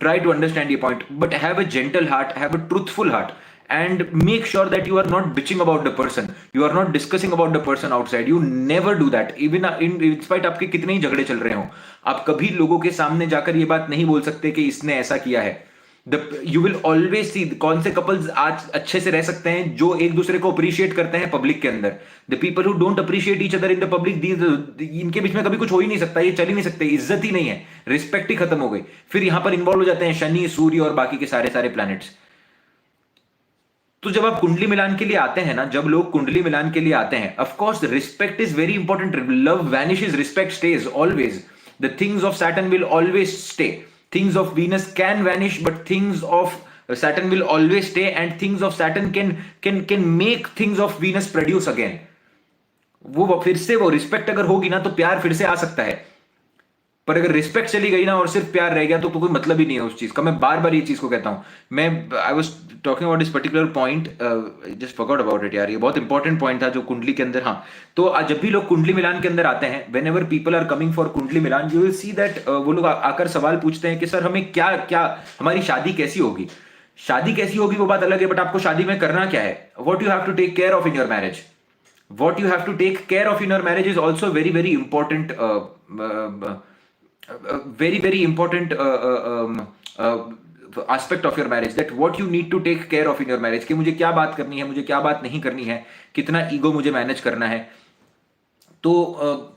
ट्राई टू अंडरस्टैंड ये point, but have a gentle heart, have a truthful heart, and make sure that you are not bitching about the person, you are not discussing about the person outside. You never do that, even in spite आपके कितने ही झगड़े चल रहे हो. आप कभी लोगों के सामने जाकर ये बात नहीं बोल सकते कि इसने ऐसा किया है. You will always see कौन से कपल्स आज अच्छे से रह सकते हैं जो एक दूसरे को अप्रिशिएट करते हैं पब्लिक के अंदर. The people who don't appreciate each other in the public, इनके बीच में कभी कुछ हो ही नहीं सकता, ये चल ही नहीं सकते, इज्जत ही नहीं है, रिस्पेक्ट ही खत्म हो गई. फिर यहां पर इन्वॉल्व हो जाते हैं शनि, सूर्य और बाकी के सारे सारे प्लैनेट्स. तो जब आप कुंडली मिलान के लिए आते हैं ना, जब लोग कुंडली मिलान के लिए आते हैं, of course respect is very important. Love vanishes, respect stage always. The things of Saturn will always stay. Things of Venus can vanish, but things of Saturn will always stay, and things of Saturn can make things of Venus produce again. वो फिर से, वो respect अगर होगी ना तो प्यार फिर से आ सकता है. पर अगर रिस्पेक्ट चली गई ना और सिर्फ प्यार रह गया तो कोई मतलब ही नहीं है उस चीज का. मैं बार बार ये चीज को कहता हूं. मैं I was talking about this particular point, just forgot about it यार. ये बहुत इंपॉर्टेंट पॉइंट था जो कुंडली के अंदर. हाँ, तो जब भी लोग कुंडली मिलान के अंदर आते हैं, whenever people are coming for kundli milan, you will see that वो लोग आकर सवाल पूछते हैं कि सर हमें क्या क्या, हमारी शादी कैसी होगी. शादी कैसी होगी वो बात अलग है, बट आपको शादी में करना क्या है. What you have to take care of in your marriage, what you have to take care of in your marriage is also very very important, very important aspect of your marriage, that what you need to take care of in your marriage, कि मुझे क्या बात करनी है, मुझे क्या बात नहीं करनी है, कितना ईगो मुझे मैनेज करना है. तो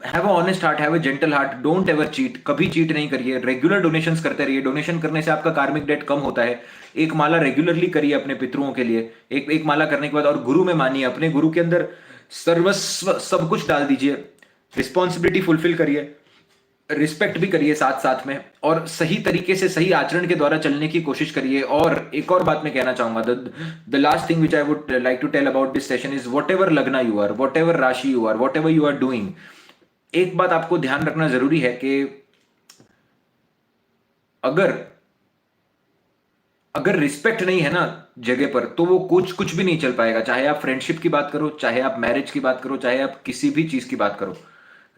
have a honest heart, have a gentle heart, don't ever cheat. कभी चीट नहीं करिए. रेगुलर डोनेशंस करते रहिए. डोनेशन करने से आपका कार्मिक डेट कम होता है. एक माला रेगुलरली करिए अपने पितरों के लिए. एक माला करने के बाद, और गुरु में मानिए, अपने गुरु के अंदर सर्वस्व सब कुछ डाल दीजिए. रिस्पॉन्सिबिलिटी फुलफिल करिए, रिस्पेक्ट भी करिए साथ साथ में, और सही तरीके से सही आचरण के द्वारा चलने की कोशिश करिए. और एक और बात मैं कहना चाहूंगा, the last thing which I would like to tell about this session is, whatever lagna you are, whatever rashi you are, whatever you are doing, एक बात आपको ध्यान रखना जरूरी है कि अगर रिस्पेक्ट नहीं है ना जगह पर, तो वो कुछ भी नहीं चल पाएगा. चाहे आप फ्रेंडशिप की बात करो, चाहे आप मैरिज की बात करो, चाहे आप किसी भी चीज की बात करो,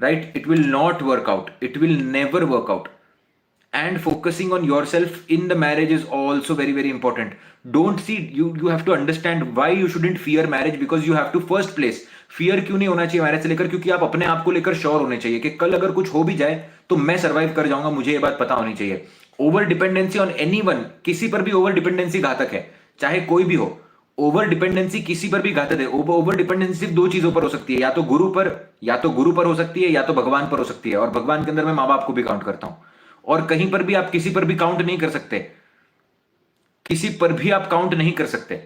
right. It will not work out, it will never work out. And focusing on yourself in the marriage is also very very important. Don't see, you have to understand why you shouldn't fear marriage, because you have to first place. Fear क्यों नहीं होना चाहिए marriage से लेकर, क्योंकि आप अपने आप को लेकर श्योर होने चाहिए कि कल अगर कुछ हो भी जाए तो मैं सर्वाइव कर जाऊंगा. मुझे ये बात पता होनी चाहिए. ओवर डिपेंडेंसी ऑन एनीवन, किसी पर भी ओवर डिपेंडेंसी घातक है, चाहे कोई भी हो. ओवर डिपेंडेंसी किसी पर भी घातक है. ओवर डिपेंडेंसी सिर्फ दो चीजों पर हो सकती है, या तो गुरु पर हो सकती है, या तो भगवान पर हो सकती है. और भगवान के अंदर मैं माँ बाप को भी काउंट करता हूं. और कहीं पर भी आप किसी पर भी काउंट नहीं कर सकते, किसी पर भी आप काउंट नहीं कर सकते.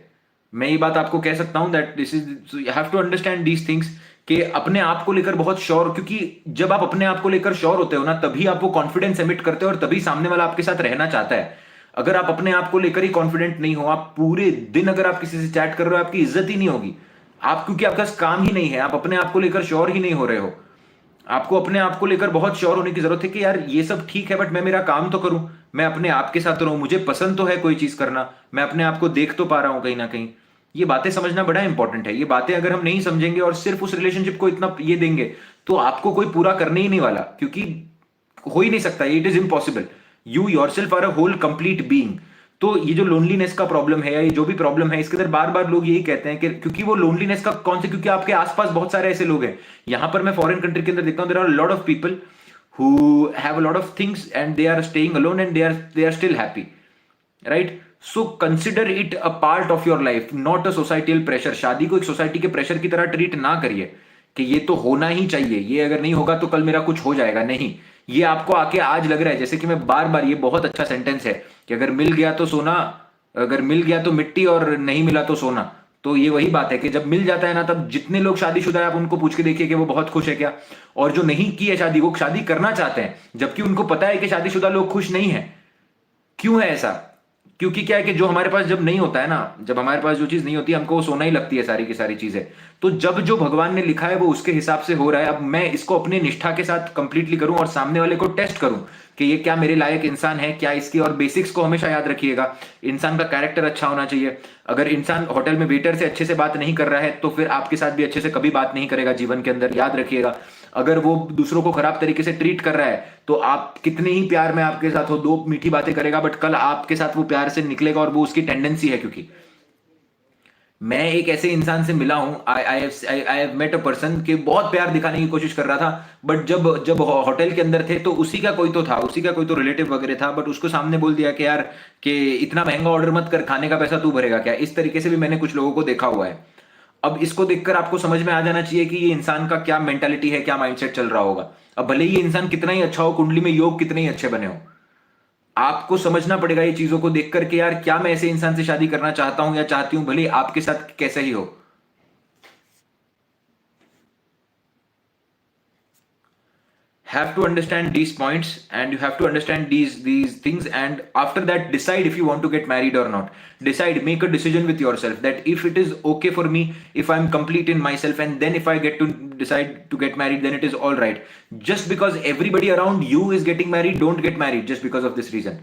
मैं ये बात आपको कह सकता हूं that this is, you have to understand these things, कि अपने आप को लेकर बहुत श्योर, क्योंकि जब आप अपने आप को लेकर श्योर होते हो ना, तभी आप वो कॉन्फिडेंस एमिट करते हो, और तभी सामने वाला आपके साथ रहना चाहता है. अगर आप अपने आप को लेकर ही कॉन्फिडेंट नहीं हो, आप पूरे दिन अगर आप किसी से चैट कर रहे हो, आपकी इज्जत ही नहीं होगी. आप, क्योंकि आपका काम ही नहीं है, आप अपने आप को लेकर श्योर ही नहीं हो रहे हो. आपको अपने आप को लेकर बहुत श्योर होने की जरूरत है कि यार ये सब ठीक है, बट मैं मेरा काम तो करूं, मैं अपने आप के साथ रहूं, मुझे पसंद तो है कोई चीज करना, मैं अपने आप को देख तो पा रहा हूं कहीं ना कहीं. ये बातें समझना बड़ा इंपॉर्टेंट है. ये बातें अगर हम नहीं समझेंगे और सिर्फ उस रिलेशनशिप को इतना ये देंगे, तो आपको कोई पूरा करने ही नहीं वाला, क्योंकि हो ही नहीं सकता. It is impossible. You yourself are a whole complete being. तो ये जो लोनलीनेस का प्रॉब्लम है, या ये जो भी प्रॉब्लम है, इसके अंदर बार बार लोग यही कहते हैं कि क्योंकि वो लोनलीनेस का कौन से, क्योंकि आपके आसपास बहुत सारे ऐसे लोग हैं. यहां पर मैं फॉरेन कंट्री के अंदर देखता हूं, there are lot of people who have a lot of things and they are staying alone and they are still happy, right? So consider it a part of your life, not a societal pressure. शादी को एक society के pressure की तरह treat ना करिए कि ये तो होना ही चाहिए, ये अगर नहीं होगा तो कल मेरा कुछ हो जाएगा। नहीं, ये आपको आके आज लग रहा है, जैसे कि मैं बार बार, ये बहुत अच्छा सेंटेंस है कि अगर मिल गया तो सोना, अगर मिल गया तो मिट्टी और नहीं मिला तो सोना। तो ये वही बात है कि जब मिल जाता है ना, तब जितने लोग शादीशुदा है आप उनको पूछ के देखिए कि वो बहुत खुश है क्या, और जो नहीं की है शादी, वो शादी करना चाहते हैं जबकि उनको पता है कि शादीशुदा लोग खुश नहीं है। क्यों है ऐसा? क्योंकि क्या है कि जो हमारे पास जब नहीं होता है ना, जब हमारे पास जो चीज नहीं होती, हमको वो सोना ही लगती है सारी की सारी चीजें। तो जब जो भगवान ने लिखा है वो उसके हिसाब से हो रहा है। अब मैं इसको अपने निष्ठा के साथ कंप्लीटली करूं और सामने वाले को टेस्ट करूं कि ये क्या मेरे लायक इंसान है क्या, इसकी और बेसिक्स को हमेशा याद रखिएगा। इंसान का कैरेक्टर अच्छा होना चाहिए। अगर इंसान होटल में वेटर से अच्छे से बात नहीं कर रहा है तो फिर आपके साथ भी अच्छे से कभी बात नहीं करेगा जीवन के अंदर, याद रखिएगा। अगर वो दूसरों को खराब तरीके से ट्रीट कर रहा है तो आप कितने ही प्यार में आपके साथ हो, दो मीठी बातें करेगा, बट कल आपके साथ वो प्यार से निकलेगा और वो उसकी टेंडेंसी है। क्योंकि मैं एक ऐसे इंसान से मिला हूं, I have met a person के बहुत प्यार दिखाने की कोशिश कर रहा था, बट जब जब होटल के अंदर थे तो उसी का कोई तो था, उसी का कोई तो रिलेटिव वगैरह था, बट उसको सामने बोल दिया कि यार कि इतना महंगा ऑर्डर मत कर, खाने का पैसा तू भरेगा क्या। इस तरीके से भी मैंने कुछ लोगों को देखा हुआ है। अब इसको देखकर आपको समझ में आ जाना चाहिए कि ये इंसान का क्या मेंटालिटी है, क्या माइंडसेट चल रहा होगा। अब भले ही ये इंसान कितना ही अच्छा हो, कुंडली में योग कितने ही अच्छे बने हो, आपको समझना पड़ेगा ये चीजों को देखकर कि यार क्या मैं ऐसे इंसान से शादी करना चाहता हूं या चाहती हूं, भले आपके साथ कैसे ही हो। Have to understand these points and you have to understand these things, and after that decide if you want to get married or not. Decide, make a decision with yourself that if it is okay for me, if I'm complete in myself, and then if I get to decide to get married, then it is all right. Just because everybody around you is getting married, don't get married just because of this reason.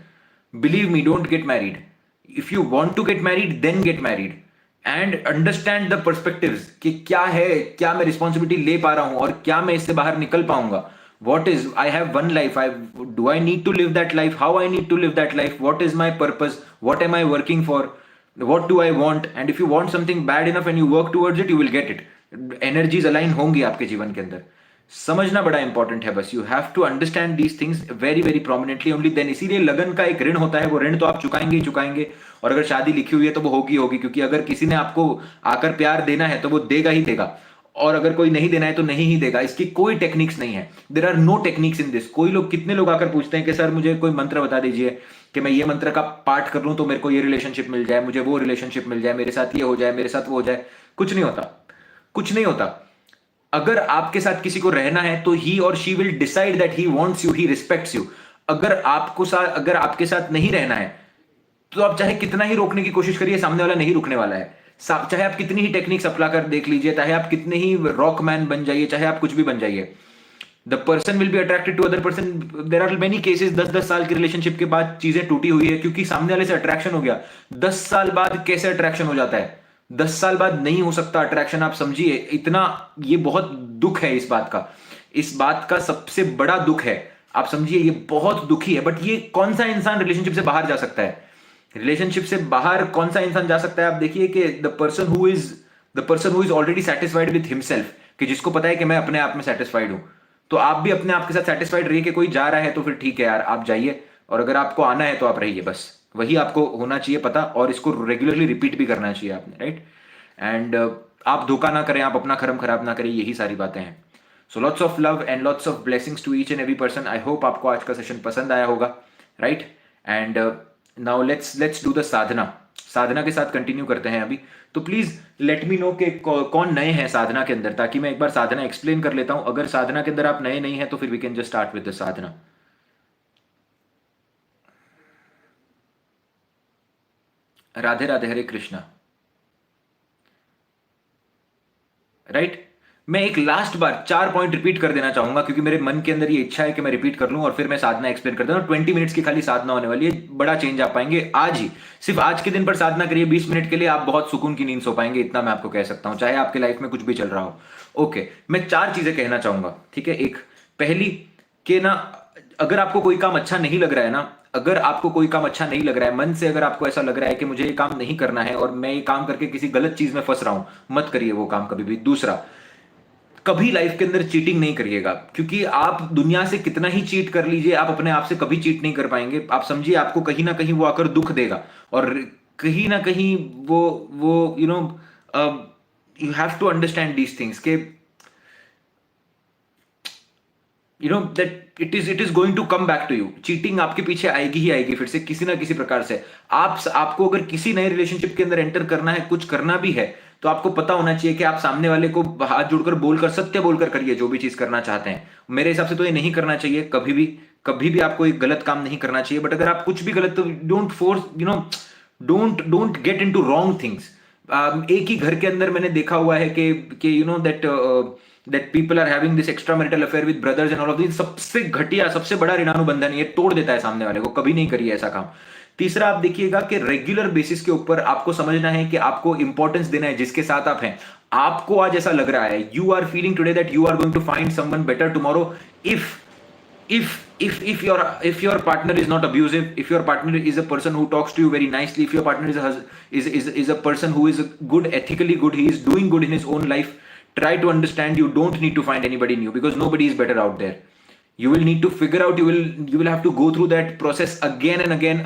Believe me, don't get married. If you want to get married, then get married and understand the perspectives कि क्या है, क्या मैं responsibility ले पा रहा हूं और क्या मैं इससे बाहर निकल पाऊंगा। What is, I have one life, do I need to live that life, how I need to live that life, what is my purpose, what am I working for, what do I want, and if you want something bad enough and you work towards it, you will get it. Energies align होंगी आपके जीवन के अंदर। समझना बड़ा important है, बस you have to understand these things very very prominently only then. इसीलिए लगन का एक ऋण होता है, वो ऋण तो आप चुकाएंगे ही चुकाएंगे, और अगर शादी लिखी हुई है तो वो होगी होगी, क्योंकि अगर किसी ने आपको आकर प्यार देना है तो वो देगा ही देगा, और अगर कोई नहीं देना है तो नहीं ही देगा। इसकी कोई टेक्निक्स नहीं है, there are no techniques in this. कोई लोग, कितने लोग आकर पूछते हैं कि सर मुझे कोई मंत्र बता दीजिए कि मैं ये मंत्र का पाठ कर लूं तो मेरे को ये रिलेशनशिप मिल जाए, मुझे वो रिलेशनशिप मिल जाए, मेरे साथ ये हो जाए, मेरे साथ वो हो जाए। कुछ नहीं होता, कुछ नहीं होता। अगर आपके साथ किसी को रहना है तो ही और she will decide that he wants you, he respects you. अगर आपके साथ नहीं रहना है तो आप चाहे कितना ही रोकने की कोशिश करिए, सामने वाला नहीं रुकने वाला है। चाहे आप कितनी ही टेक्निक्स अप्लाई कर देख लीजिए, चाहे आप कितने ही रॉक मैन बन जाइए, चाहे आप कुछ भी बन जाइए, the person will be attracted to other person. There are many cases 10-10 साल की रिलेशनशिप के बाद चीजें टूटी हुई है क्योंकि सामने वाले से अट्रैक्शन हो गया। 10 साल बाद कैसे अट्रैक्शन हो जाता है? 10 साल बाद नहीं हो सकता अट्रैक्शन, आप समझिए। इतना, ये बहुत दुख है इस बात का, इस बात का सबसे बड़ा दुख है, आप समझिए, ये बहुत दुखी है। बट ये कौन सा इंसान रिलेशनशिप से बाहर जा सकता है? रिलेशनशिप से बाहर कौन सा इंसान जा सकता है? आप देखिए कि the person who is already satisfied with himself, कि जिसको पता है कि मैं अपने आप में सेटिस्फाइड हूं। तो आप भी अपने आप के साथ सेटिस्फाइड रहिए कि कोई जा रहा है तो फिर ठीक है यार, आप जाइए, और अगर आपको आना है तो आप रहिए, बस वही आपको होना चाहिए पता, और इसको रेगुलरली रिपीट भी करना चाहिए आपने, राइट। एंड आप धोखा ना करें, आप अपना कर्म खराब ना करें, यही सारी बातें हैं। So lots of love and lots of blessings to each and every person. I hope आपको आज का सेशन पसंद आया होगा, right. And now let's do the sadhana. साधना के साथ कंटिन्यू करते हैं अभी। तो प्लीज लेट मी नो कि कौन नए हैं साधना के अंदर, ताकि मैं एक बार साधना एक्सप्लेन कर लेता हूं। अगर साधना के अंदर आप नए नहीं हैं तो फिर we can just start with the sadhana. Radhe Radhe, Hare Krishna, right. मैं एक लास्ट बार 4 पॉइंट रिपीट कर देना चाहूंगा क्योंकि मेरे मन के अंदर ये इच्छा है कि मैं रिपीट कर लूं और फिर मैं साधना एक्सप्लेन कर दूं। 20 मिनट्स की खाली साधना होने वाली है, बड़ा चेंज आप पाएंगे आज ही। सिर्फ आज के दिन पर साधना करिए 20 मिनट के लिए, आप बहुत सुकून की नींद सो पाएंगे, इतना मैं आपको कह सकता हूं, चाहे आपके लाइफ में कुछ भी चल रहा हो। ओके, मैं 4 चीजें कहना चाहूंगा, ठीक है। एक, पहली कि ना, अगर आपको कोई काम अच्छा नहीं लग रहा है ना, अगर आपको कोई काम अच्छा नहीं लग रहा है, मन से अगर आपको ऐसा लग रहा है कि मुझे ये काम नहीं करना है और मैं ये काम करके किसी गलत चीज में फंस रहा हूं, मत करिए वो काम कभी भी। दूसरा, कभी लाइफ के अंदर चीटिंग नहीं करिएगा, क्योंकि आप दुनिया से कितना ही चीट कर लीजिए, आप अपने आप से कभी चीट नहीं कर पाएंगे। आप समझिए, आपको कहीं ना कहीं वो आकर दुख देगा, और कहीं ना कहीं वो you have to understand these things के that it is going to come back to you. Cheating आपके पीछे आएगी ही आएगी, फिर से किसी ना किसी प्रकार से। आपको अगर किसी नए रिलेशनशिप के अंदर एंटर करना है, कुछ करना भी है, तो आपको पता होना चाहिए कि आप सामने वाले को हाथ जोड़कर बोलकर, सत्य बोलकर करिए जो भी चीज करना चाहते हैं। मेरे हिसाब से तो ये नहीं करना चाहिए कभी भी आपको एक गलत काम नहीं करना चाहिए। बट अगर आप कुछ भी गलत, तो don't force, don't get into wrong things. एक ही घर के अंदर मैंने देखा हुआ है कि that people are having this extra marital affair with brothers and all of this. सबसे घटिया, सबसे बड़ा ऋणानुबंधन, ये तोड़ देता है सामने वाले को। कभी नहीं करिए ऐसा काम। तीसरा, आप देखिएगा कि रेगुलर बेसिस के ऊपर आपको समझना है कि आपको इंपॉर्टेंस देना है जिसके साथ आप हैं। आपको आज ऐसा लग रहा है, you are feeling today that you are going to find someone better tomorrow, if your partner is not abusive, if your partner is a person who talks to you very nicely, if your partner is a person who is good, ethically good, he is doing good in his own life, try to understand you don't need to find anybody new, because nobody is better out there. You will need to figure out, you will have to go through that process again and again,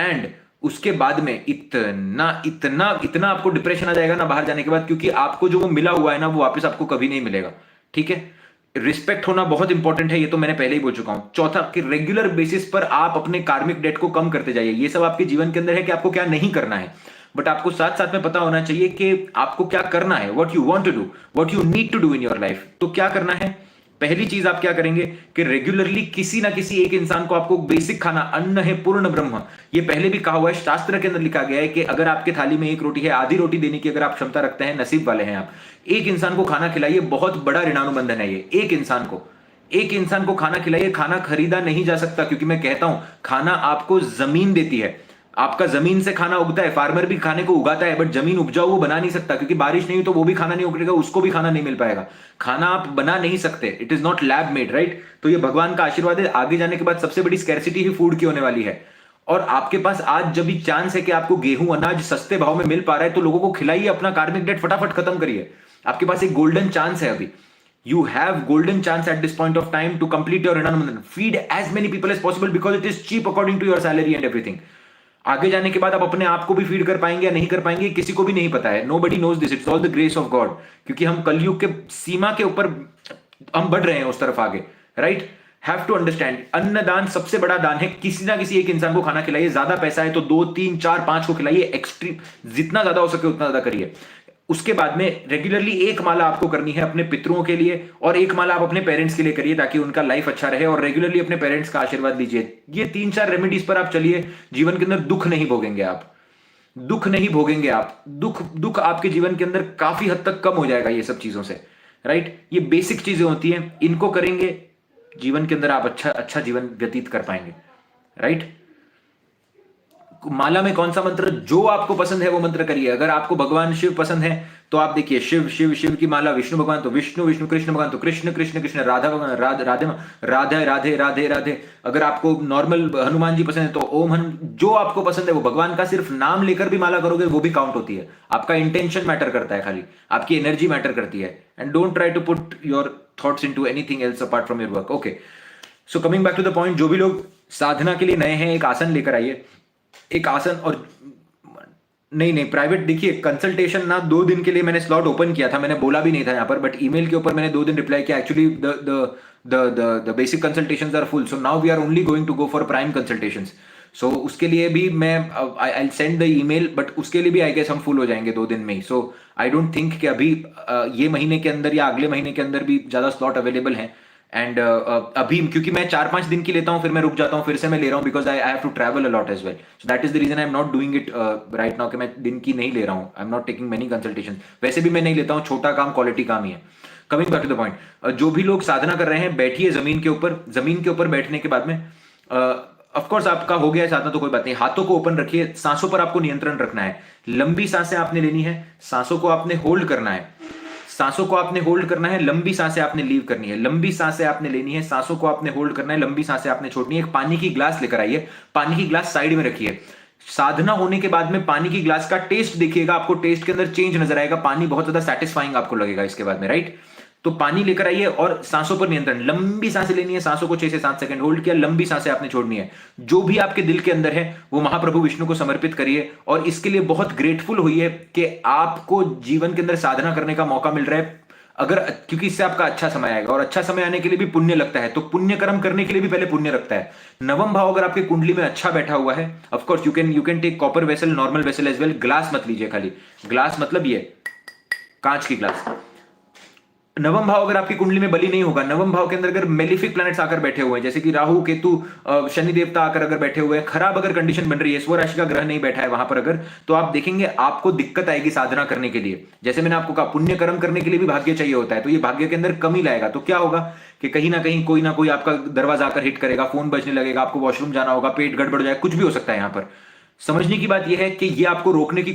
and उसके बाद में इतना इतना इतना आपको depression आ जाएगा ना बाहर जाने के बाद, क्योंकि आपको जो वो मिला हुआ है ना, वो वापस आपको कभी नहीं मिलेगा। ठीक है, रिस्पेक्ट होना बहुत इंपॉर्टेंट है, ये तो मैंने पहले ही बोल चुका हूं। चौथा, कि रेगुलर बेसिस पर आप अपने कार्मिक डेट को कम करते जाइए। ये सब आपके जीवन के अंदर है कि आपको क्या नहीं करना है, बट आपको साथ साथ में पता होना चाहिए कि आपको क्या करना है, what you want to do, what you need to do in your life. तो क्या करना है, पहली चीज आप क्या करेंगे कि रेगुलरली किसी ना किसी एक इंसान को आपको बेसिक खाना, अन्न है पूर्ण ब्रह्म, ये पहले भी कहा हुआ है, शास्त्र के अंदर लिखा गया है कि अगर आपके थाली में एक रोटी है, आधी रोटी देने की अगर आप क्षमता रखते हैं, नसीब वाले हैं आप। एक इंसान को खाना खिलाइए, बहुत बड़ा ऋणानुबंधन है ये। एक इंसान को खाना खिलाइए। खाना खरीदा नहीं जा सकता, क्योंकि मैं कहता हूं खाना आपको जमीन देती है। आपका जमीन से खाना उगता है, फार्मर भी खाने को उगाता है, बट जमीन उपजाऊ वो बना नहीं सकता, क्योंकि बारिश नहीं हुई तो वो भी खाना नहीं उगेगा, उसको भी खाना नहीं मिल पाएगा। खाना आप बना नहीं सकते, it is not lab made, right. तो ये भगवान का आशीर्वाद है। आगे जाने के बाद सबसे बड़ी स्कैर्सिटी ही फूड की होने वाली है, और आपके पास आज जब भी चांस है कि आपको गेहूं अनाज सस्ते भाव में मिल पा रहा है, तो लोगों को खिलाइए, अपना कार्मिक डेट फटाफट खत्म करिए। आपके पास एक गोल्डन चांस है अभी। You have golden chance at this point of time to complete your Rinanamandan. Feed as many people as possible because it is cheap according to your salary and everything. आगे जाने के बाद आप अपने आप को भी फीड कर पाएंगे या नहीं कर पाएंगे, किसी को भी नहीं पता है। Nobody knows this. It's all the grace of God. क्योंकि हम कलयुग के सीमा के ऊपर हम बढ़ रहे हैं उस तरफ आगे, राइट। हैव टू अंडरस्टैंड, अन्नदान सबसे बड़ा दान है। किसी ना किसी एक इंसान को खाना खिलाइए। ज्यादा पैसा है तो 2, 3, 4, 5 को खिलाइए। एक्सट्रीम जितना ज्यादा हो सके उतना ज्यादा करिए। उसके बाद में रेगुलरली एक माला आपको करनी है अपने पितरों के लिए, और एक माला आप अपने पेरेंट्स के लिए करिए, ताकि उनका लाइफ अच्छा रहे, और रेगुलरली अपने पेरेंट्स का आशीर्वाद लीजिए। ये 3-4 रेमेडीज पर आप चलिए, जीवन के अंदर दुख नहीं भोगेंगे आप। दुख आपके जीवन के अंदर काफी हद तक कम हो जाएगा ये सब चीजों से, राइट। ये बेसिक चीजें होती हैं, इनको करेंगे, जीवन के अंदर आप अच्छा जीवन व्यतीत कर पाएंगे, राइट। माला में कौन सा मंत्र जो आपको पसंद है वो मंत्र करिए। अगर आपको भगवान शिव पसंद है तो आप देखिए शिव शिव शिव की माला, विष्णु भगवान तो विष्णु, विष्णु कृष्ण भगवान तो कृष्ण, कृष्ण कृष्ण, राधा भगवान राधे राधे राधे राधे राधे। अगर आपको नॉर्मल हनुमान जी पसंद है तो ओम जो आपको पसंद है वो भगवान का सिर्फ नाम लेकर भी माला करोगे वो भी काउंट होती है। आपका इंटेंशन मैटर करता है, खाली आपकी एनर्जी मैटर करती है। And don't try to put your thoughts into anything else apart from your work. Okay, so coming back to the point, जो भी लोग साधना के लिए नए हैं, एक आसन लेकर आइए। एक आसन, और नहीं प्राइवेट, देखिए कंसल्टेशन ना 2 दिन के लिए मैंने स्लॉट ओपन किया था, मैंने बोला भी नहीं था यहाँ पर, बट ईमेल के ऊपर मैंने 2 दिन रिप्लाई किया। Actually the basic consultations are full, so now we are only going to go for prime consultations. So उसके लिए भी मैं I send the email, but उसके लिए भी आई गेस हम फुल हो जाएंगे 2 दिन में ही। सो आई डोंट थिंक कि अभी ये महीने के अंदर या अगले महीने के अंदर भी ज्यादा स्लॉट अवेलेबल हैं। एंड अभी क्योंकि मैं 4-5 दिन की लेता हूं, फिर मैं रुक जाता हूं, फिर से मैं ले रहा हूं, because I have to travel a lot as well. So that is the reason I am not doing it right now, कि मैं दिन की नहीं ले रहा हूं। I am not taking many consultation, वैसे भी मैं नहीं लेता हूं, छोटा काम क्वालिटी काम ही है। Coming back to the point, जो भी लोग साधना कर रहे हैं, बैठिए जमीन के ऊपर। जमीन के ऊपर बैठने के बाद में ऑफकोर्स आपका हो गया है साधना तो कोई बात नहीं, हाथों को ओपन रखिए। सांसों पर आपको नियंत्रण रखना है। लंबी सांसें आपने लेनी है, सांसों को आपने होल्ड करना है, सांसों को आपने होल्ड करना है, लंबी सांसें आपने लीव करनी है। लंबी सांसें आपने लेनी है, सांसों को आपने होल्ड करना है, लंबी सांसें आपने छोड़नी है। एक पानी की ग्लास लेकर आइए, पानी की ग्लास साइड में रखिए। साधना होने के बाद में पानी की ग्लास का टेस्ट देखिएगा, आपको टेस्ट के अंदर चेंज नजर आएगा, पानी बहुत ज्यादा सेटिस्फाइंग आपको लगेगा इसके बाद में, राइट। तो पानी लेकर आइए और सांसों पर नियंत्रण, लंबी सांसें लेनी है, सांसों को 6 से 7 सेकंड होल्ड किया, लंबी सांसें आपने छोड़नी है। जो भी आपके दिल के अंदर है वो महाप्रभु विष्णु को समर्पित करिए और इसके लिए बहुत ग्रेटफुल होइए कि आपको जीवन के अंदर साधना करने का मौका मिल रहा है। अगर क्योंकि इससे आपका अच्छा समय आएगा और अच्छा समय आने के लिए भी पुण्य लगता है, तो पुण्य कर्म करने के लिए भी पहले पुण्य लगता है। नवम भाव अगर आपकी कुंडली में अच्छा बैठा हुआ है, of course you can take copper vessel, normal vessel as well. Glass मत लीजिए, खाली ग्लास मतलब ये कांच की ग्लास। नवम भाव अगर आपकी कुंडली में बली नहीं होगा, नवम भाव के अंदर अगर मेलिफिक प्लैनेट्स आकर बैठे हुए हैं, जैसे कि राहु केतु शनि देवता आकर अगर बैठे हुए हैं, खराब अगर कंडीशन बन रही है, स्व राशि का ग्रह नहीं बैठा है वहां पर अगर, तो आप देखेंगे आपको दिक्कत आएगी साधना करने के लिए। जैसे मैंने आपको कहा, पुण्य कर्म करने के लिए भी भाग्य चाहिए होता है, तो ये भाग्य के अंदर कमी लाएगा। तो क्या होगा कि कहीं ना कोई आपका दरवाजा आकर हिट करेगा, फोन बजने लगेगा, आपको वॉशरूम जाना होगा, पेट गड़बड़ हो जाए, कुछ भी हो सकता है। यहां पर समझने की बात यह है कि ये आपको रोकने की